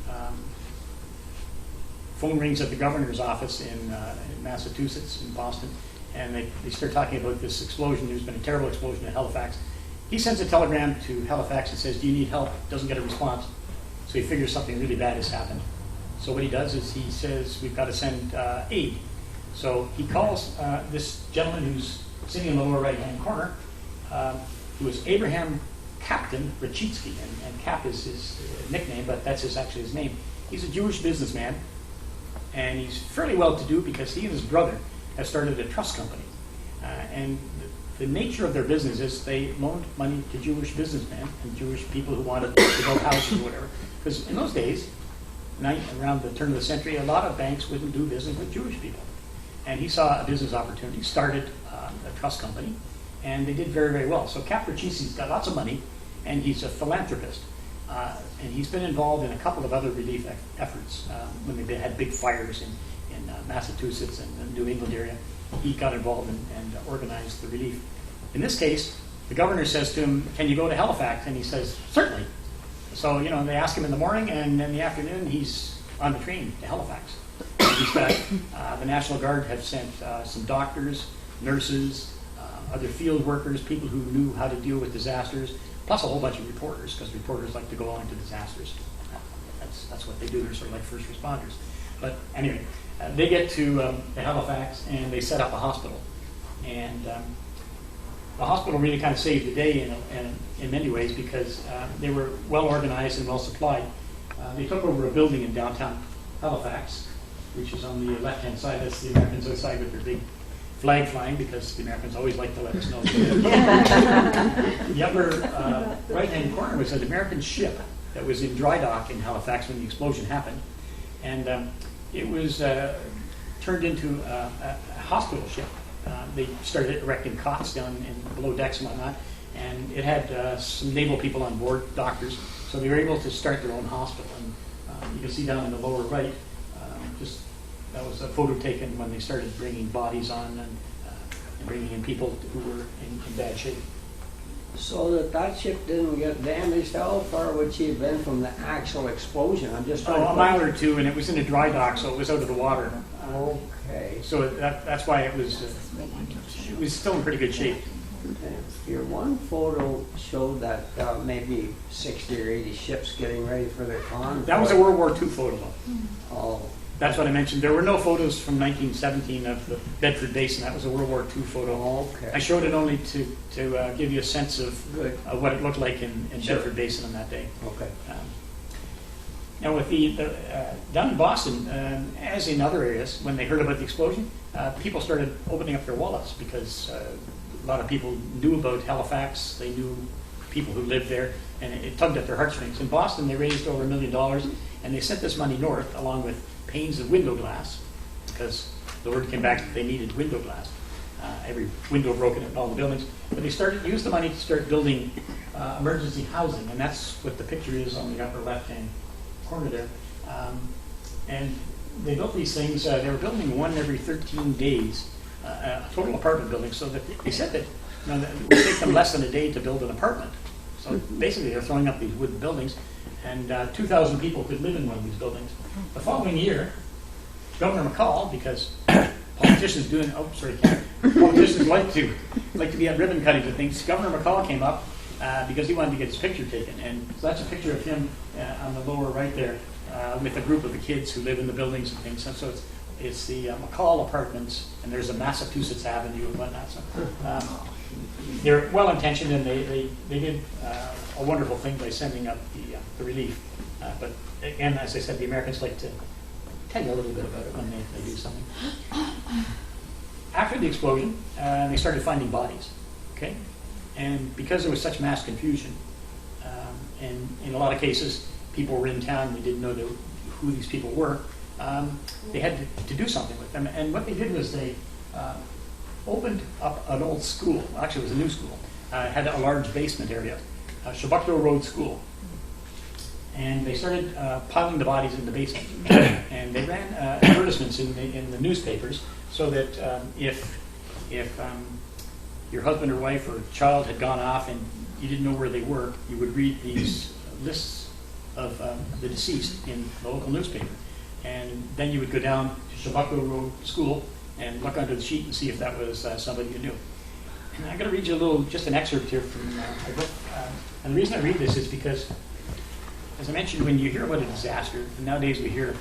Phone rings at the governor's office in Massachusetts, in Boston, and they start talking about this explosion. There's been a terrible explosion in Halifax. He sends a telegram to Halifax and says, "Do you need help?" Doesn't get a response. So he figures something really bad has happened. So what he does is he says, "We've got to send aid." So he calls this gentleman who's sitting in the lower right-hand corner, who is Abraham Captain Rachitsky, and Cap is his nickname, but that's actually his name. He's a Jewish businessman, and he's fairly well-to-do because he and his brother have started a trust company. And the nature of their business is they loaned money to Jewish businessmen and Jewish people who wanted to build houses or whatever. Because in those days, around the turn of the century, a lot of banks wouldn't do business with Jewish people. And he saw a business opportunity, started a trust company, and they did very, very well. So Cap Rachitsky's got lots of money, and he's a philanthropist. And he's been involved in a couple of other relief efforts. When they had big fires in Massachusetts and the New England area, he got involved and organized the relief. In this case, the governor says to him, "Can you go to Halifax?" And he says, "Certainly." So, they ask him in the morning, and in the afternoon, he's on the train to Halifax. He's got, the National Guard have sent some doctors, nurses, other field workers, people who knew how to deal with disasters, plus a whole bunch of reporters, because reporters like to go on to disasters. That's what they do. They're sort of like first responders. But anyway, they get to Halifax, and they set up a hospital. And the hospital really kind of saved the day in many ways because they were well organized and well supplied. They took over a building in downtown Halifax, which is on the left-hand side. That's the Americans outside with their big flag flying because the Americans always like to let us know. The upper right-hand corner was an American ship that was in dry dock in Halifax when the explosion happened. And it was turned into a hospital ship. They started erecting cots down in below decks and whatnot, and it had some naval people on board, doctors, so they were able to start their own hospital. And you can see down in the lower right, that was a photo taken when they started bringing bodies on and bringing in people who were in bad shape. So that ship didn't get damaged, how far would she have been from the actual explosion? I'm just trying to... A mile or two, and it was in a dry dock, so it was out of the water. Okay. So that's why it was still in pretty good shape. Your one photo showed that maybe 60 or 80 ships getting ready for their convoy. That was a World War II photo, though. Oh, That's what I mentioned. There were no photos from 1917 of the Bedford Basin. That was a World War II photo. I okay. showed it only to give you a sense of Good. what it looked like in Sure. Bedford Basin on that day. Okay. Now, with the down in Boston, as in other areas, when they heard about the explosion, people started opening up their wallets because a lot of people knew about Halifax. They knew people who lived there, and it tugged at their heartstrings. In Boston, they raised over $1 million, and they sent this money north along with panes of window glass, because the word came back that they needed window glass. Every window broken in all the buildings. But they used the money to start building emergency housing, and that's what the picture is on the upper left-hand corner there. And they built these things. They were building one every 13 days, a total apartment building, so that they said that, that it would take them less than a day to build an apartment. So basically, they're throwing up these wooden buildings, and 2,000 people could live in one of these buildings. The following year, Governor McCall, because politicians politicians like to be at ribbon cuttings and things. Governor McCall came up because he wanted to get his picture taken, and so that's a picture of him on the lower right there with a group of the kids who live in the buildings and things. And so it's the McCall Apartments, and there's a Massachusetts Avenue and whatnot. So they're well intentioned, and they did a wonderful thing by sending up the relief. But again, as I said, the Americans like to tell you a little bit about it when they do something. After the explosion, they started finding bodies. Okay, and because there was such mass confusion, and in a lot of cases, people were in town, they didn't know who these people were. They had to do something with them, and what they did was they opened up an old school. Well, actually, it was a new school. It had a large basement area, Shabukdo Road School. And they started piling the bodies in the basement. And they ran advertisements in the newspapers so that if your husband or wife or child had gone off and you didn't know where they were, you would read these lists of the deceased in the local newspaper. And then you would go down to Shabukdo Road School and look under the sheet and see if that was somebody you knew. And I'm going to read you just an excerpt here from my book. And the reason I read this is because, as I mentioned, when you hear about a disaster, and nowadays we hear,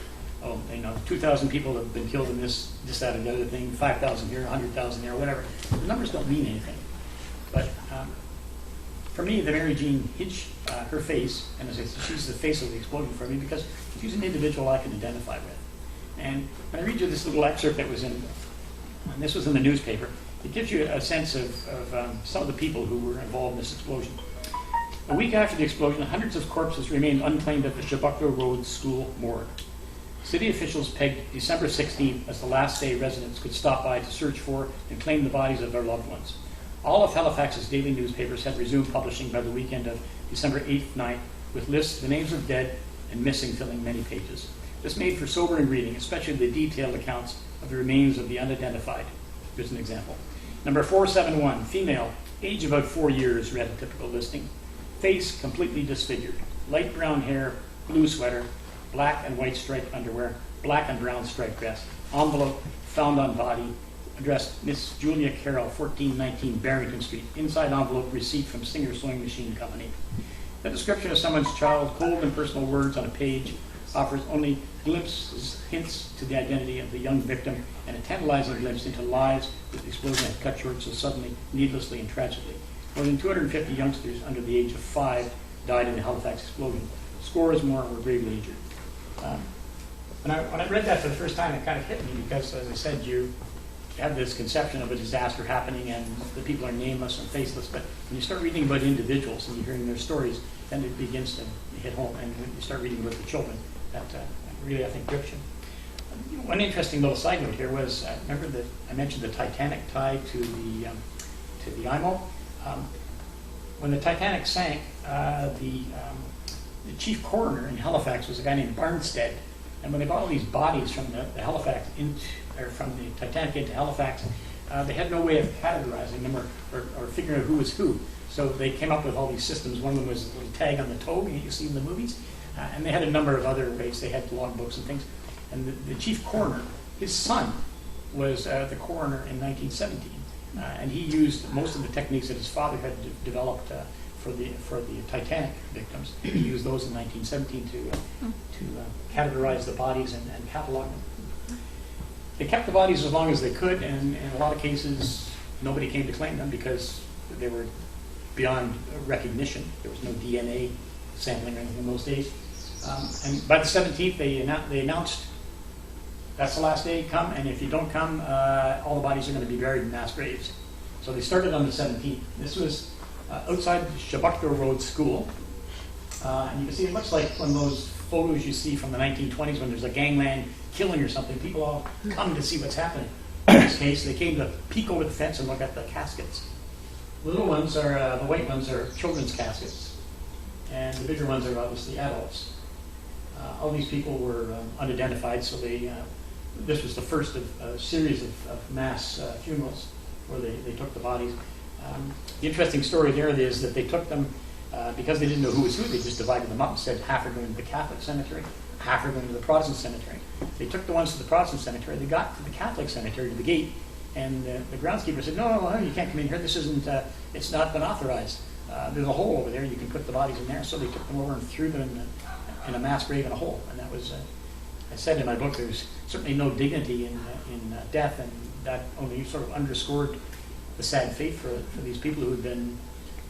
2,000 people have been killed in this, that, and the other thing, 5,000 here, 100,000 there, whatever. The numbers don't mean anything. But for me, the Mary Jean Hitch, her face, and as I said, she's the face of the explosion for me because she's an individual I can identify with. And when I read you this little excerpt that was and this was in the newspaper, it gives you a sense of some of the people who were involved in this explosion. A week after the explosion, hundreds of corpses remained unclaimed at the Shabukdo Road School morgue. City officials pegged December 16th as the last day residents could stop by to search for and claim the bodies of their loved ones. All of Halifax's daily newspapers had resumed publishing by the weekend of December 8th, 9th, with lists of the names of dead and missing filling many pages. This made for sobering reading, especially the detailed accounts of the remains of the unidentified. Here's an example. Number 471, female, age about 4 years, read a typical listing. Face completely disfigured. Light brown hair, blue sweater, black and white striped underwear, black and brown striped dress. Envelope found on body, addressed Miss Julia Carroll, 1419 Barrington Street. Inside envelope, receipt from Singer Sewing Machine Company. The description of someone's child, cold and personal words on a page, offers only glimpses, hints to the identity of the young victim, and a tantalizing glimpse into lives that the explosion had cut short so suddenly, needlessly, and tragically. More than 250 youngsters under the age of 5 died in the Halifax explosion. Scores more were gravely injured. When I read that for the first time, it kind of hit me because, as I said, you have this conception of a disaster happening and the people are nameless and faceless, but when you start reading about individuals and you're hearing their stories, then it begins to hit home. And when you start reading about the children, that really, I think, grips you. One interesting little side note here was, remember that I mentioned the Titanic tied to the IMO? When the Titanic sank, the chief coroner in Halifax was a guy named Barnstead, and when they brought all these bodies from the Halifax from the Titanic into Halifax, they had no way of categorizing them or figuring out who was who. So they came up with all these systems. One of them was a little tag on the toe you see in the movies, and they had a number of other ways. They had logbooks and things. And the chief coroner, his son, was the coroner in 1917. And he used most of the techniques that his father had developed for the Titanic victims. He used those in 1917 to categorize the bodies and catalog them. They kept the bodies as long as they could, and in a lot of cases, nobody came to claim them because they were beyond recognition. There was no DNA sampling or anything in those days. And by the 17th, they announced, that's the last day, come, and if you don't come, all the bodies are going to be buried in mass graves. So they started on the 17th. This was outside Shabukta Road School. And you can see it looks like one of those photos you see from the 1920s when there's a gangland killing or something. People all come to see what's happening. In this case, they came to peek over the fence and look at the caskets. The little ones are, the white ones are children's caskets. And the bigger ones are obviously adults. All these people were unidentified, so this was the first of a series of mass funerals where they took the bodies. The interesting story there is that they took them, because they didn't know who was who, they just divided them up and said half are going to the Catholic cemetery, half are going to the Protestant cemetery. They took the ones to the Protestant cemetery, they got to the Catholic cemetery, to the gate, and the groundskeeper said, no, you can't come in here, this isn't, it's not been authorized. There's a hole over there, you can put the bodies in there. So they took them over and threw them in a mass grave in a hole. And that was, I said in my book, there's certainly no dignity in death, and that only sort of underscored the sad fate for these people who had been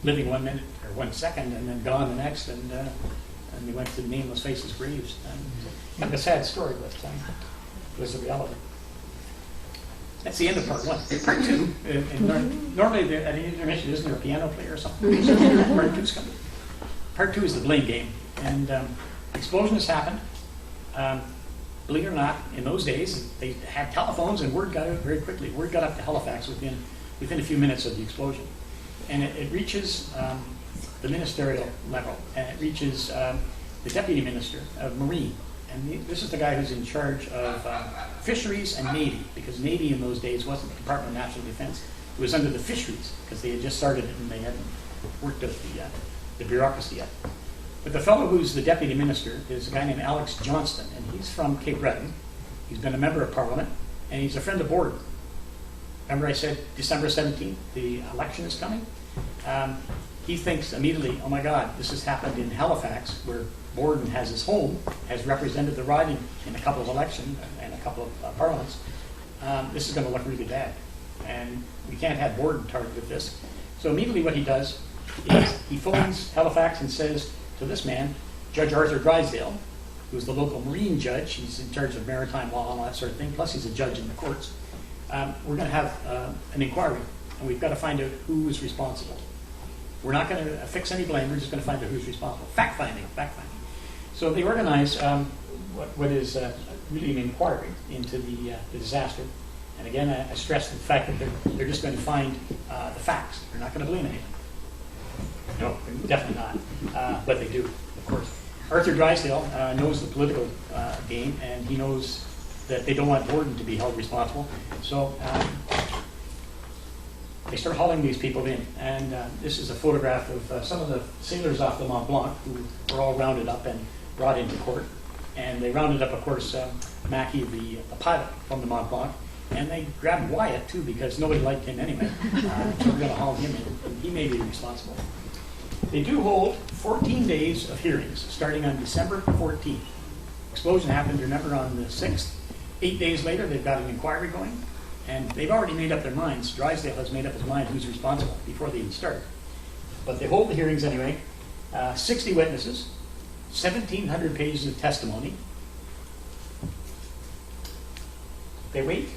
living 1 minute or 1 second and then gone the next, and they went to nameless faces' graves. And a sad story, but it was the reality. That's the end of part one. Part two, normally at an intermission, isn't there a piano player or something? Part two's coming. Part two is the blame game. And explosion has happened. Believe it or not, in those days, they had telephones and word got out very quickly. Word got up to Halifax within a few minutes of the explosion. And it reaches the ministerial level, and it reaches the deputy minister of Marine. And this is the guy who's in charge of fisheries and Navy, because Navy in those days wasn't the Department of National Defense. It was under the fisheries, because they had just started it and they hadn't worked out the bureaucracy yet. But the fellow who's the deputy minister is a guy named Alex Johnston, and he's from Cape Breton. He's been a member of Parliament, and he's a friend of Borden. Remember I said December 17th, the election is coming? He thinks immediately, oh my God, this has happened in Halifax, where Borden has his home, has represented the riding in a couple of elections and a couple of parliaments. This is going to look really bad. And we can't have Borden targeted with this. So immediately what he does is he phones Halifax and says to this man, Judge Arthur Drysdale, who's the local Marine judge, he's in charge of maritime law and all that sort of thing, plus he's a judge in the courts. We're going to have an inquiry, and we've got to find out who is responsible. We're not going to fix any blame, we're just going to find out who's responsible. Fact-finding. So they organize what is really an inquiry into the disaster. And again, I stress the fact that they're just going to find the facts. They're not going to blame anyone. No, definitely not. But they do, of course. Arthur Drysdale knows the political game, and he knows that they don't want Borden to be held responsible. So they start hauling these people in. And this is a photograph of some of the sailors off the Mont Blanc who were all rounded up and brought into court. And they rounded up, of course, Mackey, the pilot from the Mont Blanc. And they grabbed Wyatt, too, because nobody liked him anyway. So we're going to haul him in. And he may be responsible. They do hold 14 days of hearings, starting on December 14th. Explosion happened, remember, on the 6th. 8 days later, they've got an inquiry going. And they've already made up their minds. Drysdale has made up his mind who's responsible before they even start. But they hold the hearings anyway. 60 witnesses, 1,700 pages of testimony. They wait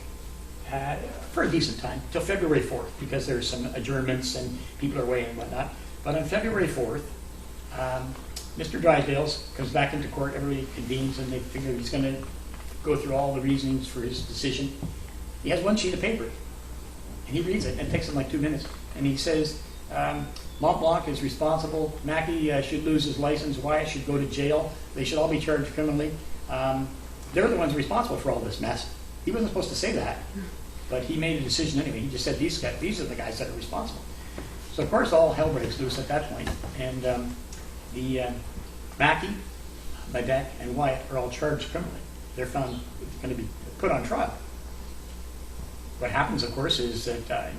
for a decent time, till February 4th, because there's some adjournments and people are away and whatnot. But on February 4th, Mr. Drysdale comes back into court, everybody convenes, and they figure he's going to go through all the reasons for his decision. He has one sheet of paper, and he reads it, and it takes him like 2 minutes. And he says, Mont Blanc is responsible, Mackey should lose his license, Wyatt should go to jail, they should all be charged criminally. They're the ones responsible for all this mess. He wasn't supposed to say that, but he made a decision anyway. He just said, these are the guys that are responsible. So of course all hell breaks loose at that point, and the Mackey, Lebec, and Wyatt are all charged criminally. They're found going to be put on trial. What happens, of course, is that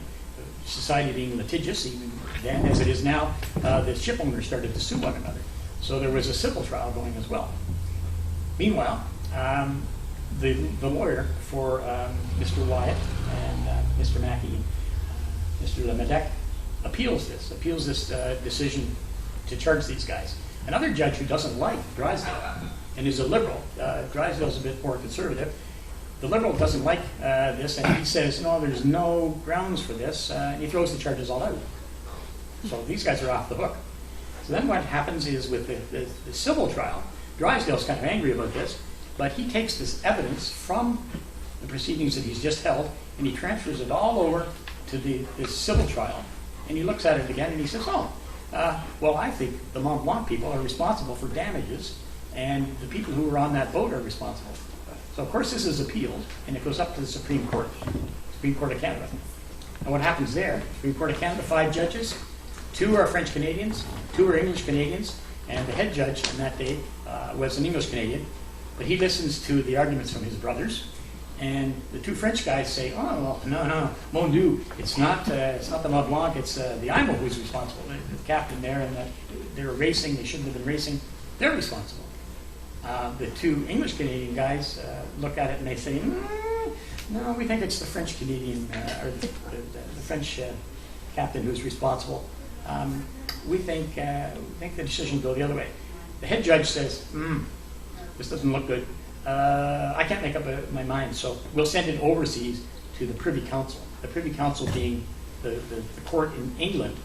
society being litigious, even then as it is now, the ship owners started to sue one another. So there was a civil trial going as well. Meanwhile, the lawyer for Mr. Wyatt and Mr. Mackey, Mr. Lemedek, appeals this decision to charge these guys. Another judge who doesn't like Drysdale and is a liberal, Drysdale's a bit more conservative, the liberal doesn't like this, and he says, no, there's no grounds for this, and he throws the charges all out. So these guys are off the hook. So then what happens is with the civil trial, Drysdale's kind of angry about this, but he takes this evidence from the proceedings that he's just held, and he transfers it all over to this civil trial, and he looks at it again, and he says, well, I think the Mont Blanc people are responsible for damages, and the people who were on that boat are responsible. So, of course, this is appealed, and it goes up to the Supreme Court of Canada. And what happens there, Supreme Court of Canada, 5 judges, 2 are French Canadians, 2 are English Canadians, and the head judge on that day was an English Canadian, but he listens to the arguments from his brothers, and the 2 French guys say, oh, well, no, mon Dieu, it's not the Mont Blanc, it's the IMO who's responsible. The captain there, and they were racing, they shouldn't have been racing, they're responsible. The 2 English Canadian guys look at it and they say, no, we think it's the French Canadian, or the French captain who's responsible. We think the decision will go the other way. The head judge says, this doesn't look good. I can't make up my mind, so we'll send it overseas to the Privy Council. The Privy Council being the court in England,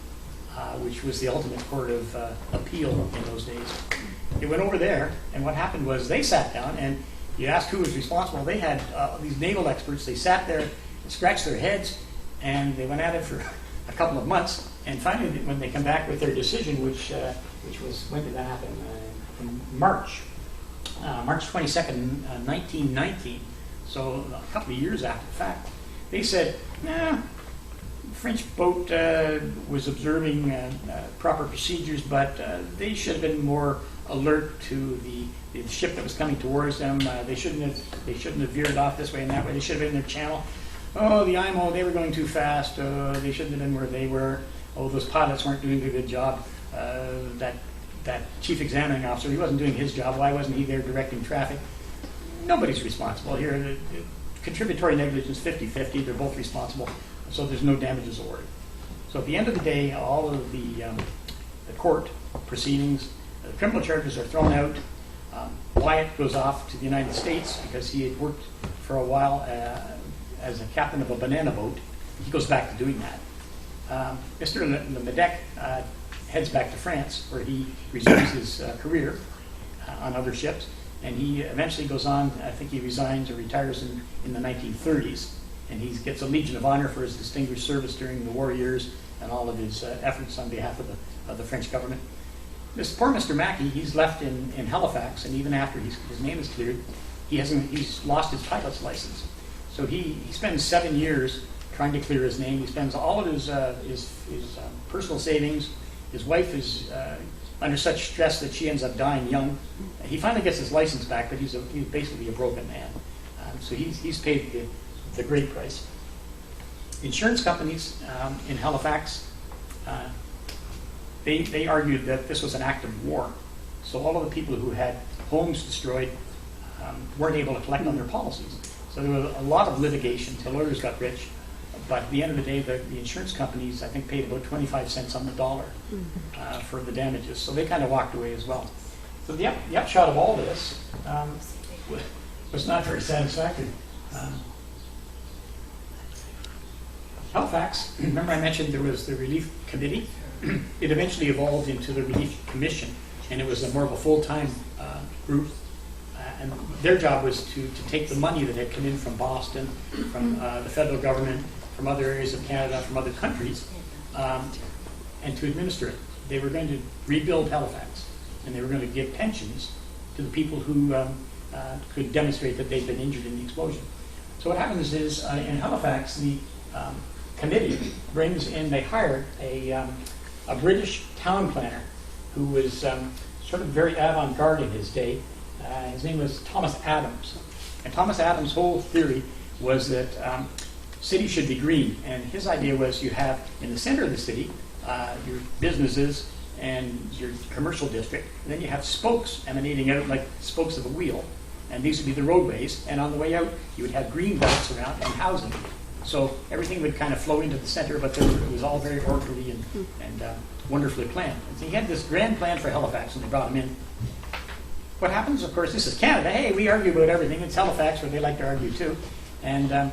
which was the ultimate court of appeal in those days. It went over there, and what happened was they sat down, and you asked who was responsible. They had these naval experts. They sat there and scratched their heads, and they went at it for a couple of months. And finally, when they come back with their decision, which was, when did that happen? In March 22nd, 1919. So a couple of years after the fact, they said, the French boat was observing proper procedures, but they should have been more alert to the ship that was coming towards them. They shouldn't have veered off this way and that way. They should have been in their channel. Oh, the IMO, they were going too fast. They shouldn't have been where they were. Oh, those pilots weren't doing a good job. That chief examining officer, he wasn't doing his job. Why wasn't he there directing traffic? Nobody's responsible here. The contributory negligence 50-50. They're both responsible. So there's no damages awarded. So at the end of the day, all of the court proceedings, the criminal charges are thrown out. Wyatt goes off to the United States because he had worked for a while as a captain of a banana boat. He goes back to doing that. Mr. Lemedek heads back to France, where he resumes his career on other ships, and he eventually goes on. I think he resigns or retires in the 1930s, and he gets a Legion of Honor for his distinguished service during the war years and all of his efforts on behalf of the French government. This poor Mr. Mackey, he's left in Halifax, and even after his name is cleared, he's lost his pilot's license. So he spends 7 years trying to clear his name. He spends all of his personal savings. His wife is under such stress that she ends up dying young. He finally gets his license back, but he's basically a broken man. So he's paid the great price. Insurance companies in Halifax, they argued that this was an act of war. So all of the people who had homes destroyed weren't able to collect on their policies. So there was a lot of litigation. The lawyers got rich. But at the end of the day, the insurance companies, I think, paid about 25 cents on the dollar for the damages. So they kind of walked away as well. So the upshot of all this was not very satisfactory. Halifax, remember I mentioned there was the Relief Committee? It eventually evolved into the Relief Commission, and it was more of a full-time group. And their job was to take the money that had come in from Boston, from the federal government, from other areas of Canada, from other countries, and to administer it. They were going to rebuild Halifax, and they were going to give pensions to the people who could demonstrate that they'd been injured in the explosion. So what happens is, in Halifax, the committee brings in, they hired a British town planner who was sort of very avant-garde in his day. His name was Thomas Adams. And Thomas Adams' whole theory was that city should be green. And his idea was you have in the center of the city your businesses and your commercial district, and then you have spokes emanating out like spokes of a wheel, and these would be the roadways, and on the way out you would have green belts around and housing. So everything would kind of flow into the center, but it was all very orderly and wonderfully planned. And so he had this grand plan for Halifax, and they brought him in. What happens, of course, this is Canada. Hey, we argue about everything. It's Halifax, where they like to argue too. And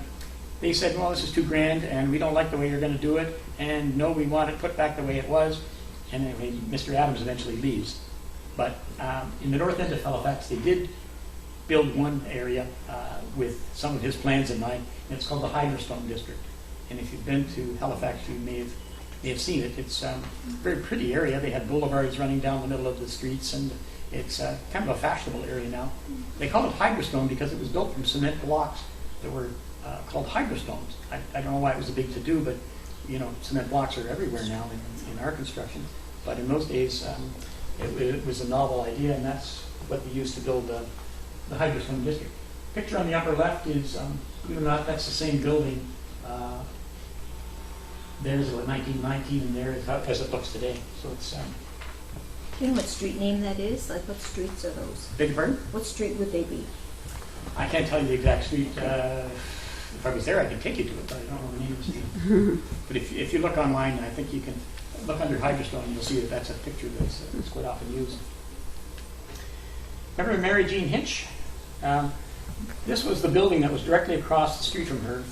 they said, well, this is too grand, and we don't like the way you're going to do it, and no, we want it put back the way it was. And anyway, Mr. Adams eventually leaves. But in the north end of Halifax, they did build one area with some of his plans in mind, and it's called the Hydrostone District. And if you've been to Halifax, you may have seen it. It's a very pretty area. They had boulevards running down the middle of the streets, and it's kind of a fashionable area now. They call it Hydrostone because it was built from cement blocks that were called hydrostones. I don't know why it was a big to-do, but you know, cement blocks are everywhere now in our construction. But in those days, it was a novel idea, and that's what they used to build the Hydrostone District. Picture on the upper left is, believe it or not, that's the same building. There's about 1919, and there is as it looks today. So it's. Do you know what street name that is? Like, what streets are those? Beg your pardon? What street would they be? I can't tell you the exact street. If I was there, I could take you to it, but I don't know the name of the street. But if you look online, I think you can look under Hydrostone, and you'll see that that's a picture that's quite often used. Remember Mary Jean Hinch? This was the building that was directly across the street from her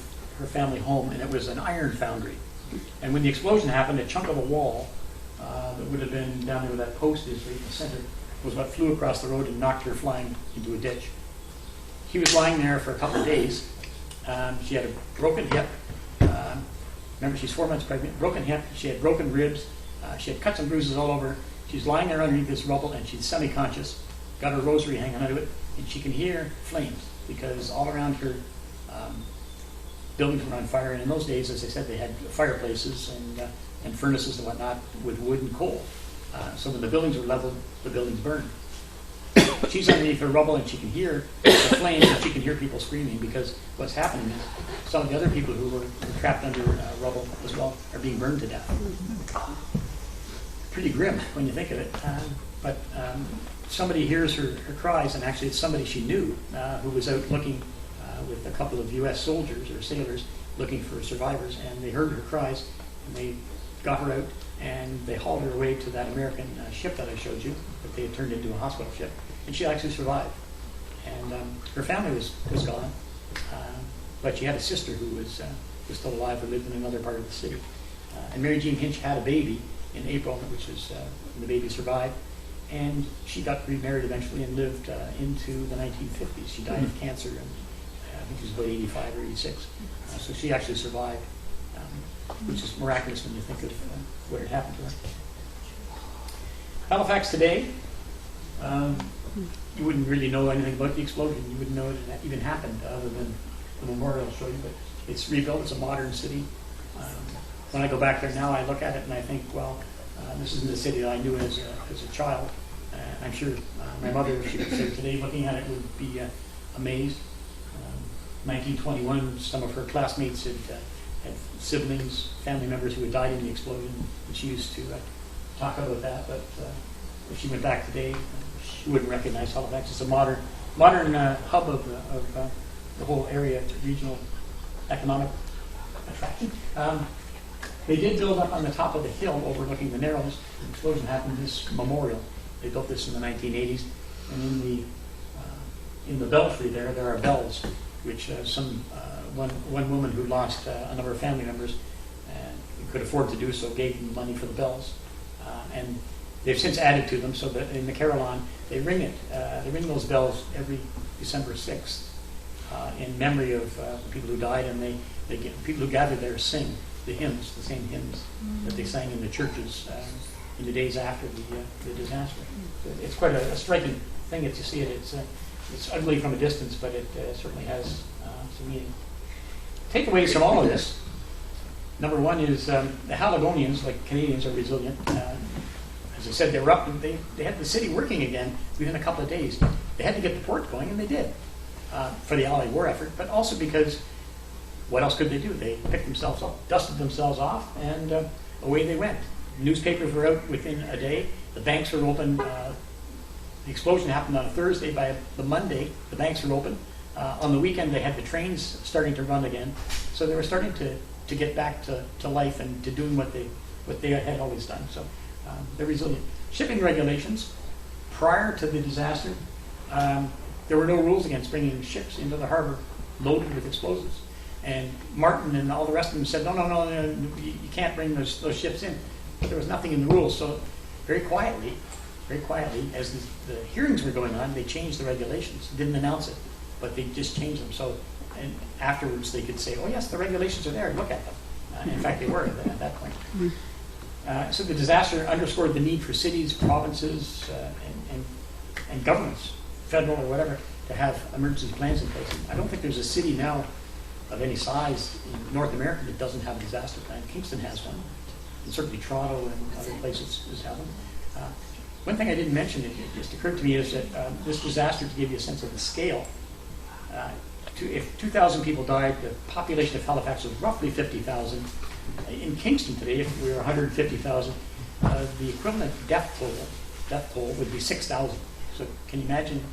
family home, and it was an iron foundry. And when the explosion happened, a chunk of a wall that would have been down there where that post is right in the center was what flew across the road and knocked her flying into a ditch. She was lying there for a couple of days. She had a broken hip. Remember, she's 4 months pregnant, broken hip. She had broken ribs. She had cuts and bruises all over. She's lying there underneath this rubble, and she's semi-conscious, got her rosary hanging out of it, and she can hear flames because all around her buildings were on fire. And in those days, as I said, they had fireplaces and furnaces and whatnot with wood and coal. So when the buildings were leveled, the buildings burned. She's underneath her rubble, and she can hear the flames, and she can hear people screaming because what's happening is some of the other people who were trapped under rubble as well are being burned to death. Pretty grim when you think of it. But somebody hears her cries, and actually it's somebody she knew who was out looking with a couple of U.S. soldiers or sailors looking for survivors, and they heard her cries, and they got her out, and they hauled her away to that American ship that I showed you, that they had turned into a hospital ship, and she actually survived. And her family was gone, but she had a sister who was still alive, who lived in another part of the city. And Mary Jean Hinch had a baby in April, which was when the baby survived, and she got remarried eventually and lived into the 1950s. She died of cancer, and I think she was about 85 or 86. So she actually survived, which is miraculous when you think of what had happened to her. Halifax today, you wouldn't really know anything about the explosion. You wouldn't know it even happened other than the memorial I'll show you, but it's rebuilt. It's a modern city. When I go back there now, I look at it and I think, well, this isn't the city that I knew as a child. I'm sure my mother, if she was there today looking at it, would be amazed. 1921, some of her classmates had siblings, family members who had died in the explosion, and she used to talk about that. But if she went back today, she wouldn't recognize Halifax. It's a modern hub of the whole area, regional economic attraction. They did build up on the top of the hill overlooking the Narrows. The explosion happened, this memorial. They built this in the 1980s, and in the belfry there are bells, which one woman who lost a number of family members and could afford to do so gave them money for the bells, and they've since added to them so that in the Carillon they ring those bells every December 6th in memory of people who died, and they get people who gather there sing the hymns, the same hymns that they sang in the churches in the days after the disaster. So it's quite a striking thing if you see it. It's ugly from a distance, but it certainly has some meaning. Takeaways from all of this. Number one is the Haligonians, like Canadians, are resilient. As I said, they were up and they had the city working again within a couple of days. They had to get the port going, and they did for the Allied war effort, but also because what else could they do? They picked themselves up, dusted themselves off, and away they went. Newspapers were out within a day. The banks were open. The explosion happened on a Thursday. By the Monday, the banks were open. On the weekend, they had the trains starting to run again. So they were starting to get back to life and to doing what they had always done. So they're resilient. Shipping regulations, prior to the disaster, there were no rules against bringing ships into the harbor loaded with explosives. And Martin and all the rest of them said, no, you can't bring those ships in. But there was nothing in the rules. So very quietly, as the hearings were going on, they changed the regulations. Didn't announce it, but they just changed them. So, and afterwards they could say, oh yes, the regulations are there, look at them. In fact, they were at that point. So the disaster underscored the need for cities, provinces, and governments, federal or whatever, to have emergency plans in place. I don't think there's a city now of any size in North America that doesn't have a disaster plan. Kingston has one, and certainly Toronto and other places have them. One thing I didn't mention, it just occurred to me, is that this disaster, to give you a sense of the scale, if 2,000 people died, the population of Halifax was roughly 50,000. In Kingston today, if we were 150,000, the equivalent death toll would be 6,000. So can you imagine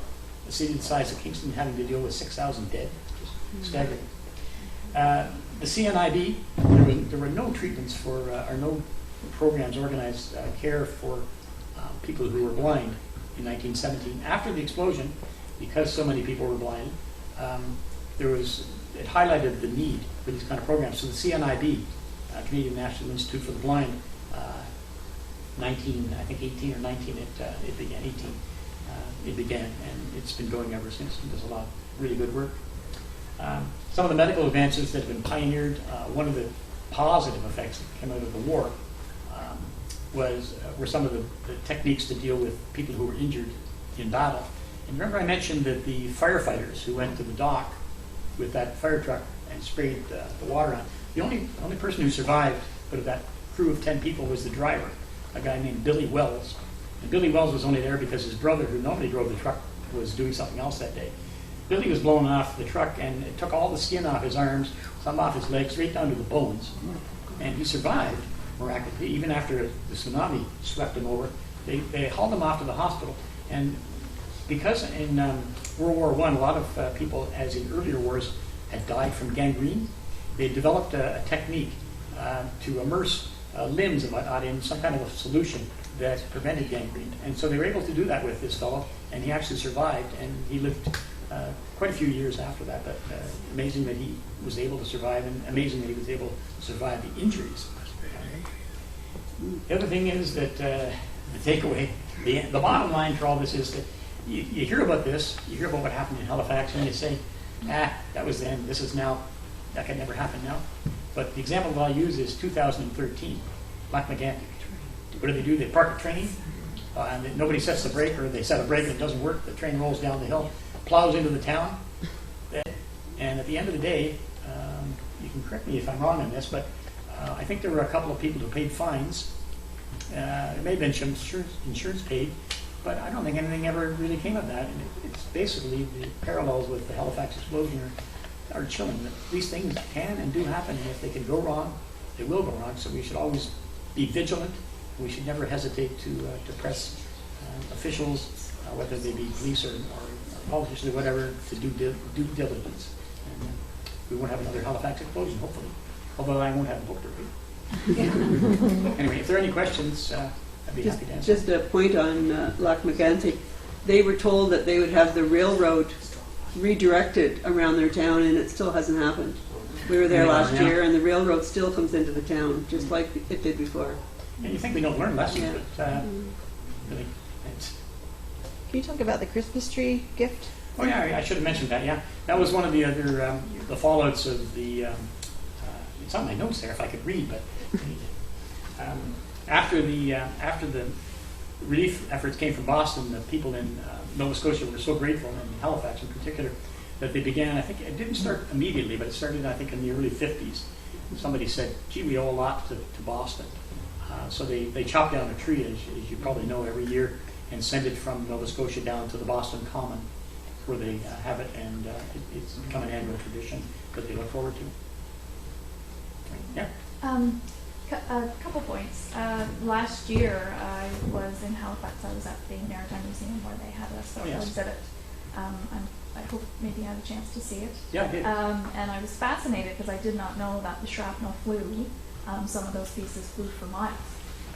a city the size of Kingston having to deal with 6,000 dead? Just staggering. The CNIB, there were no treatments for, or no programs organized care for people who were blind in 1917. After the explosion, because so many people were blind, it highlighted the need for these kind of programs. So the CNIB, Canadian National Institute for the Blind, 18 or 19, it began, 18, it began, and it's been going ever since. It does a lot of really good work. Some of the medical advances that have been pioneered, one of the positive effects that came out of the war were some of the techniques to deal with people who were injured in battle. And remember I mentioned that the firefighters who went to the dock with that fire truck and sprayed the water on, the only person who survived out of that crew of 10 people was the driver, a guy named Billy Wells. And Billy Wells was only there because his brother, who normally drove the truck, was doing something else that day. Billy was blown off the truck, and it took all the skin off his arms, some off his legs, right down to the bones. And he survived miraculously, even after the tsunami swept him over. They hauled him off to the hospital. And because in World War I, a lot of people, as in earlier wars, had died from gangrene, they developed a technique to immerse limbs and whatnot in some kind of a solution that prevented gangrene. And so they were able to do that with this fellow, and he actually survived, and he lived quite a few years after that. But amazing that he was able to survive, and amazing that he was able to survive the injuries. The other thing is that the takeaway, the bottom line for all this is that you hear about this, you hear about what happened in Halifax, and you say, that was then, this is now, that could never happen now. But the example that I'll use is 2013, Lac-Mégantic. What do? They park a train, and nobody sets the brake, or they set a brake and it doesn't work, the train rolls down the hill, plows into the town, and at the end of the day, you can correct me if I'm wrong on this, but I think there were a couple of people who paid fines. There may have been some insurance paid, but I don't think anything ever really came of that. And it's basically the parallels with the Halifax explosion are chilling. That these things can and do happen, and if they can go wrong, they will go wrong. So we should always be vigilant. We should never hesitate to press officials, whether they be police or politicians or whatever, to do due diligence. And we won't have another Halifax explosion, hopefully. Although I won't have a book to read. Anyway, if there are any questions, I'd be happy to answer. Just a point on Lac-Mégantic. They were told that they would have the railroad redirected around their town, and it still hasn't happened. We were there last year, and the railroad still comes into the town, just like it did before. And you think we don't learn lessons, but really, Can you talk about the Christmas tree gift? Oh yeah, I should have mentioned that. Yeah, that was one of the other the fallouts of the. It's on my notes there if I could read, but after the relief efforts came from Boston, the people in Nova Scotia were so grateful, and Halifax in particular, that they began. I think it didn't start immediately, but it started I think in the early 50s. Somebody said, "Gee, we owe a lot to Boston." So they chopped down a tree, as you probably know, every year, and send it from Nova Scotia down to the Boston Common, where they have it, and it's become an annual tradition that they look forward to. Yeah. A couple points. Last year, I was in Halifax. I was at the Maritime Museum where they had a social yes. exhibit. I hope maybe you had a chance to see it. Yeah, I did. And I was fascinated because I did not know that the shrapnel flew. Some of those pieces flew for miles.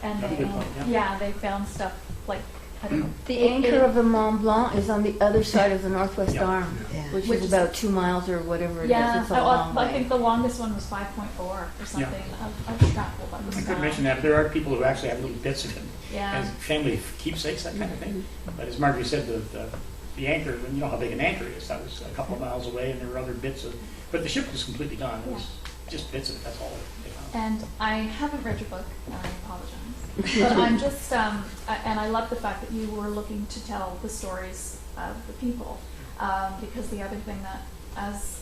And That's a they, good point, yeah. yeah, they found stuff like, I don't know. The anchor of the Mont Blanc is on the other side of the northwest Yeah. arm, Yeah. which Which is is- about 2 miles or whatever it is. Yeah, It's a long I way. think the longest one was 5.4 or something of shrapnel that was I could found. mention that, but there are people who actually have little bits of it Yeah. as family keepsakes, that kind of thing. But as Marjorie said, the anchor, you know how big an anchor is, that was a couple of miles away, and there were other bits of, but the ship was completely gone. It was just bits of it, that's all they found. And I haven't read your book, and I apologize. But I'm just, and I love the fact that you were looking to tell the stories of the people. Because the other thing that, as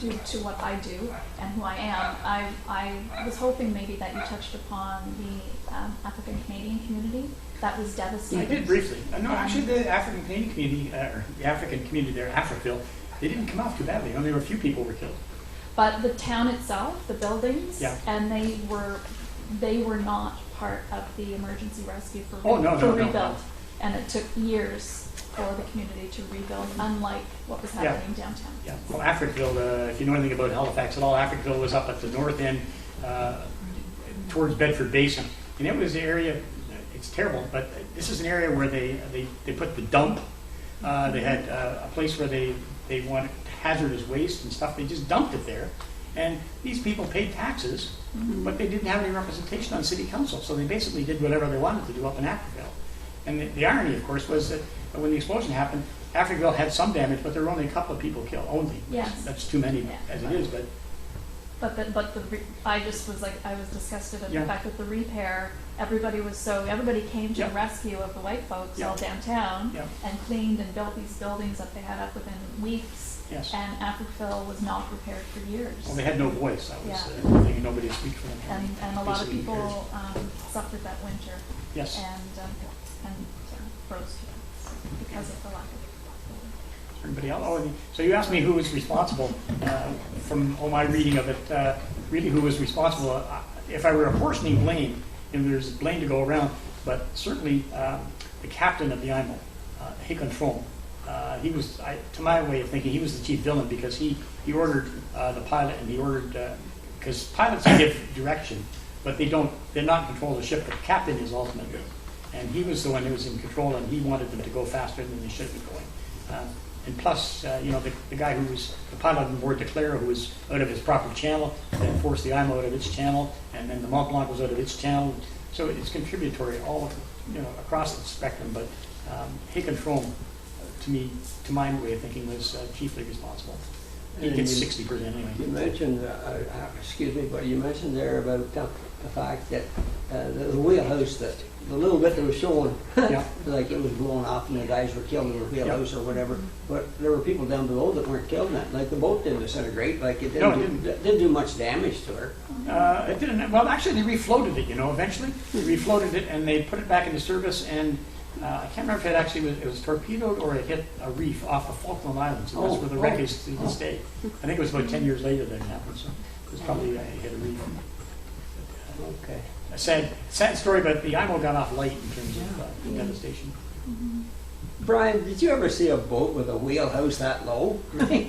due to what I do and who I am, I was hoping maybe that you touched upon the African Canadian community that was I devastated. did briefly. No, actually, the African Canadian community, or the African community there, Africville, they didn't come off too badly. Only a few people were killed. But the town itself, the buildings, Yeah. and they were not part of the emergency rescue for, Oh, no, for no, no, rebuild. no. And it took years for the community to rebuild, unlike what was Yeah. happening downtown. Yeah, well, Africville, if you know anything about Halifax at all, Africville was up at the north end towards Bedford Basin. And it was the area, it's terrible, but this is an area where they put the dump. They had a place where they wanted hazardous waste and stuff. They just dumped it there. And these people paid taxes, but they didn't have any representation on city council. So they basically did whatever they wanted to do up in Africville. And the irony, of course, was that when the explosion happened, Africville had some damage, but there were only a couple of people killed. Only. Yes. That's too many Yeah. as it is. But I just was like, I was disgusted at Yeah. the fact that the repair, everybody came to Yeah. the rescue of the white folks Yeah. all downtown Yeah. and cleaned and built these buildings that they had up within weeks. Yes. And Africville was not repaired for years. well, they had no voice. That was Yeah. the thing, and nobody to speak for them. And a lot of Basically repairs. people suffered that winter. Yes. And froze to death because of the lack of Everybody else? Oh, so you asked me who was responsible from all my reading of it. Really, who was responsible? If I were apportioning blame, and there's blame to go around, but certainly the captain of the IMO, Hikon Trom, he was, to my way of thinking, he was the chief villain because he ordered the pilot, and he ordered because pilots give direction, but they're not in control of the ship. But the captain is ultimately, and he was the one who was in control, and he wanted them to go faster than they should be going. And plus, the guy who was the pilot on board, the Clara, who was out of his proper channel, then forced the IMO out of its channel, and then the Mont Blanc was out of its channel. So it's contributory all across the spectrum. But Hikon Trom, to my way of thinking, was chiefly responsible. He gets 60% anyway. You mentioned, excuse me, but you mentioned there about the fact that the wheelhouse, that the little bit that was showing, Yeah. like it was blown off and the guys were killed in the wheelhouse or whatever. But there were people down below that weren't killed in it. Like the boat didn't disintegrate. Like it No, didn't, it didn't do much damage to her. It didn't. Well, actually, they refloated it. Eventually, they refloated it and they put it back into service. And I can't remember if it was torpedoed or it hit a reef off the Falkland Islands. And that's where the wreck is to this day. I think it was about 10 years later that it happened. So it was probably hit a reef. Okay. A sad story, but the IMO got off light in terms of devastation. Brian, did you ever see a boat with a wheelhouse that low?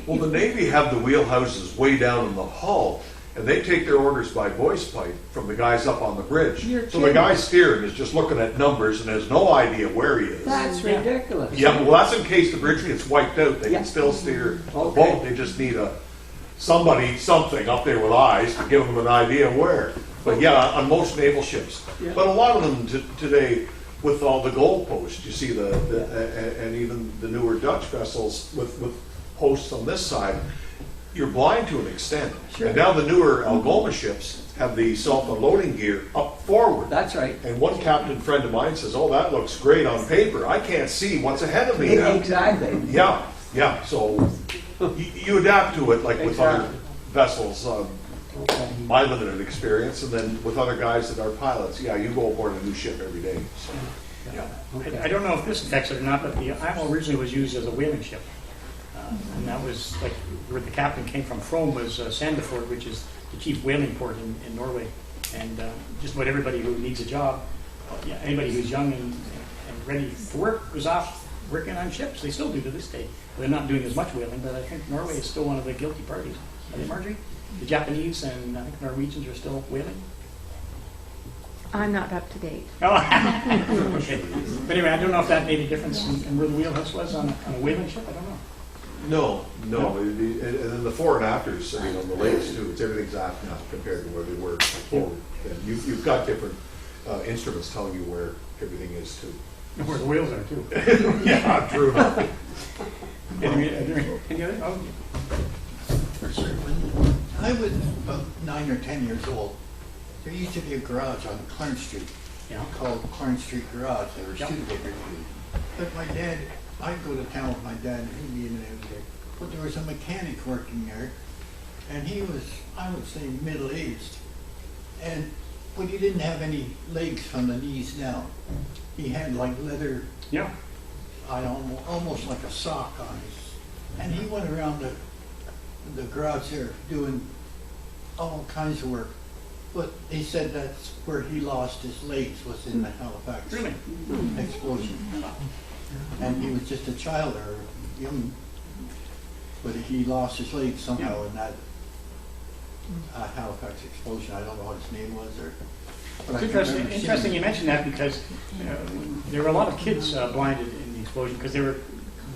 Well, the Navy have the wheelhouses way down in the hull, and they take their orders by voice pipe from the guys up on the bridge. You're So the kidding. guy steering is just looking at numbers and has no idea where he is. That's Yeah. ridiculous. Yeah, well, that's in case the bridge gets wiped out. They Yeah. can still steer a Okay. boat. They just need something up there with eyes to give them an idea of where. But yeah, on most naval ships. Yeah. But a lot of them today, with all the goalposts, you see and even the newer Dutch vessels with posts on this side, you're blind to an extent. Sure. And now the newer Algoma ships have the self-unloading gear up forward. That's right. And one captain friend of mine says, "Oh, that looks great on paper. I can't see what's ahead of me now." Exactly. Yeah. So you adapt to it, like with other Exactly. vessels. Okay. My limited experience, and then with other guys that are pilots, yeah, you go aboard a new ship every day. So, yeah. I don't know if this affects it or not, but the IMO originally was used as a whaling ship. And that was like where the captain came from. Frome was Sandefjord, which is chief whaling port in Norway. And just about everybody who needs a job, anybody who's young and ready to work goes off working on ships. They still do to this day. They're not doing as much whaling, but I think Norway is still one of the guilty parties. Are they, Marjorie? The Japanese and I think Norwegians are still whaling. I'm not up to date. Oh. Okay. But anyway, I don't know if that made a difference in where the wheelhouse was on a whaling ship. I don't know. No. And then the fore and afters, I mean, on the lakes too, everything's aft now compared to where they were before. And you've got different instruments telling you where everything is too. And where the whales are too. Yeah, true. Any other? Oh. When I was about 9 or 10 years old, there used to be a garage on Clarence Street called Clarence Street Garage. They were Studebakers. But my dad, I'd go to town with my dad and he'd be in there. But there was a mechanic working there and he was, I would say, middle-aged. But he didn't have any legs from the knees down. He had like leather, almost like a sock on his. And he went around the garage there doing all kinds of work. But he said that's where he lost his legs, was in the Halifax Explosion. And he was just a child or young, but he lost his legs somehow in that Halifax Explosion. I don't know what his name was. It's interesting you mentioned that because there were a lot of kids blinded in the explosion because they were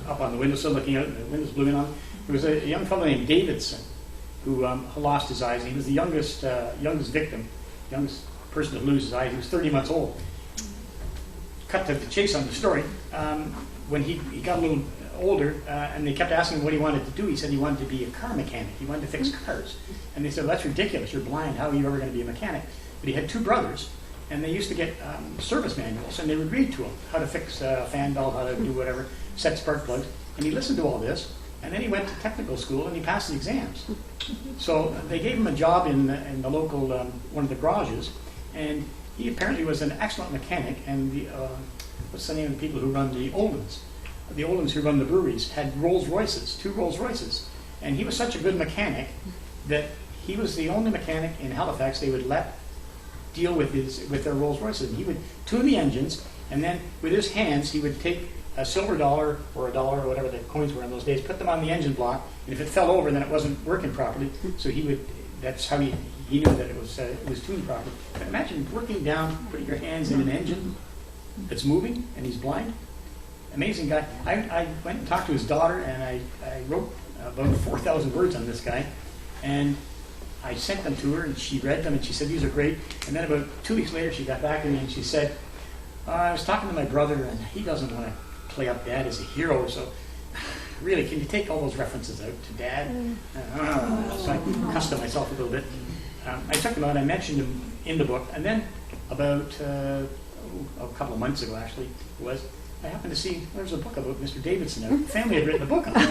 up on the windowsill looking out and the windows blew in on them. There was a young fellow named Davidson who lost his eyes. He was the youngest victim, youngest person to lose his eyes. He was 30 months old. Cut to the chase on the story. When he got a little older and they kept asking him what he wanted to do, he said he wanted to be a car mechanic. He wanted to fix cars. And they said, well, that's ridiculous. You're blind. How are you ever going to be a mechanic? But he had 2 brothers, and they used to get service manuals, and they would read to him how to fix a fan belt, how to do whatever, set spark plugs. And he listened to all this, and then he went to technical school, and he passed the exams. So they gave him a job in the local, one of the garages, and he apparently was an excellent mechanic, and what's the name of the people who run the Oldens? The Oldens who run the breweries had Rolls Royces, 2 Rolls Royces. And he was such a good mechanic that he was the only mechanic in Halifax they would let deal with their Rolls Royces. And he would tune the engines, and then with his hands he would take a silver dollar or a dollar or whatever the coins were in those days, put them on the engine block, and if it fell over, then it wasn't working properly. So that's how he knew that it was tuned properly. But imagine working down, putting your hands in an engine that's moving, and he's blind. Amazing guy. I went and talked to his daughter, and I wrote about 4,000 words on this guy, and I sent them to her, and she read them, and she said, these are great. And then about 2 weeks later, she got back to me, and she said, I was talking to my brother, and he doesn't want to play up Dad as a hero, so really, can you take all those references out to Dad? So I cussed myself a little bit. I took him out, I mentioned him in the book, and then about a couple of months ago, actually, I happened to see there was a book about Mr. Davidson. The family had written a book on it.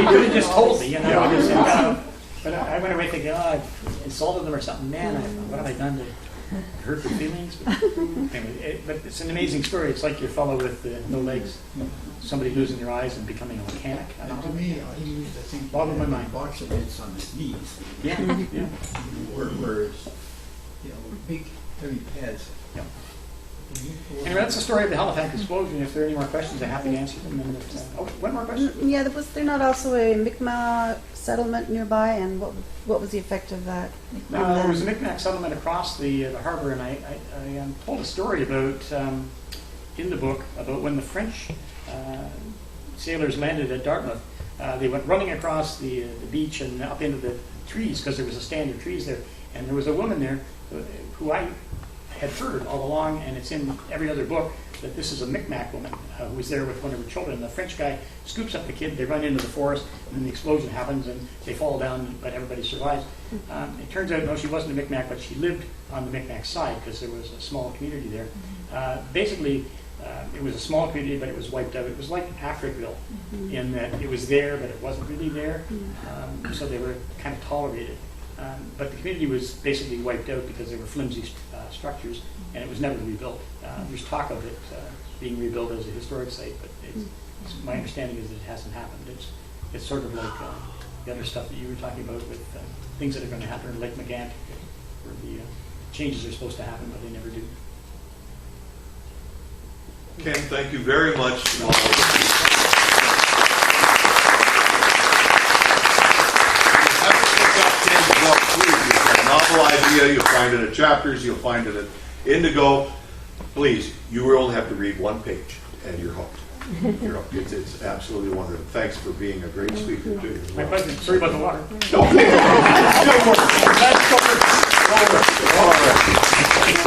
He could have just told me, I just said, but I went away thinking, I've insulted them or something. Man, what have I done to hurt their feelings? But anyway, but it's an amazing story. It's like your fellow with no legs, somebody losing their eyes and becoming a mechanic. And to me, he used to think Boggled my mind. boxer mitts on his knees. Yeah. Whereas, big, heavy pads. Yeah. Anyway, that's the story of the Halifax Explosion. If there are any more questions, I'm happy to answer them. And one more question? Yeah, was there not also a Mi'kmaq settlement nearby, and what was the effect of that? There was a Mi'kmaq settlement across the harbor, and I told a story about in the book about when the French sailors landed at Dartmouth. They went running across the beach and up into the trees because there was a stand of trees there, and there was a woman there who I had heard all along, and it's in every other book, that this is a Mi'kmaq woman who was there with one of her children. The French guy scoops up the kid, they run into the forest, and then the explosion happens, and they fall down, but everybody survives. It turns out, no, she wasn't a Mi'kmaq, but she lived on the Mi'kmaq side because there was a small community there. Basically, it was a small community, but it was wiped out. It was like Africville in that it was there, but it wasn't really there, so they were kind of tolerated. But the community was basically wiped out because they were flimsy structures, and it was never rebuilt. There's talk of it being rebuilt as a historic site, but my understanding is that it hasn't happened. It's sort of like the other stuff that you were talking about with things that are going to happen in Lake McGant, where the changes are supposed to happen, but they never do. Ken, thank you very much. It's a novel idea. You'll find it at Chapters. You'll find it at Indigo. Please, you will only have to read one page, and you're hooked. You're hooked. It's absolutely wonderful. Thanks for being a great speaker too. My pleasure. Sorry about the water. No. All right.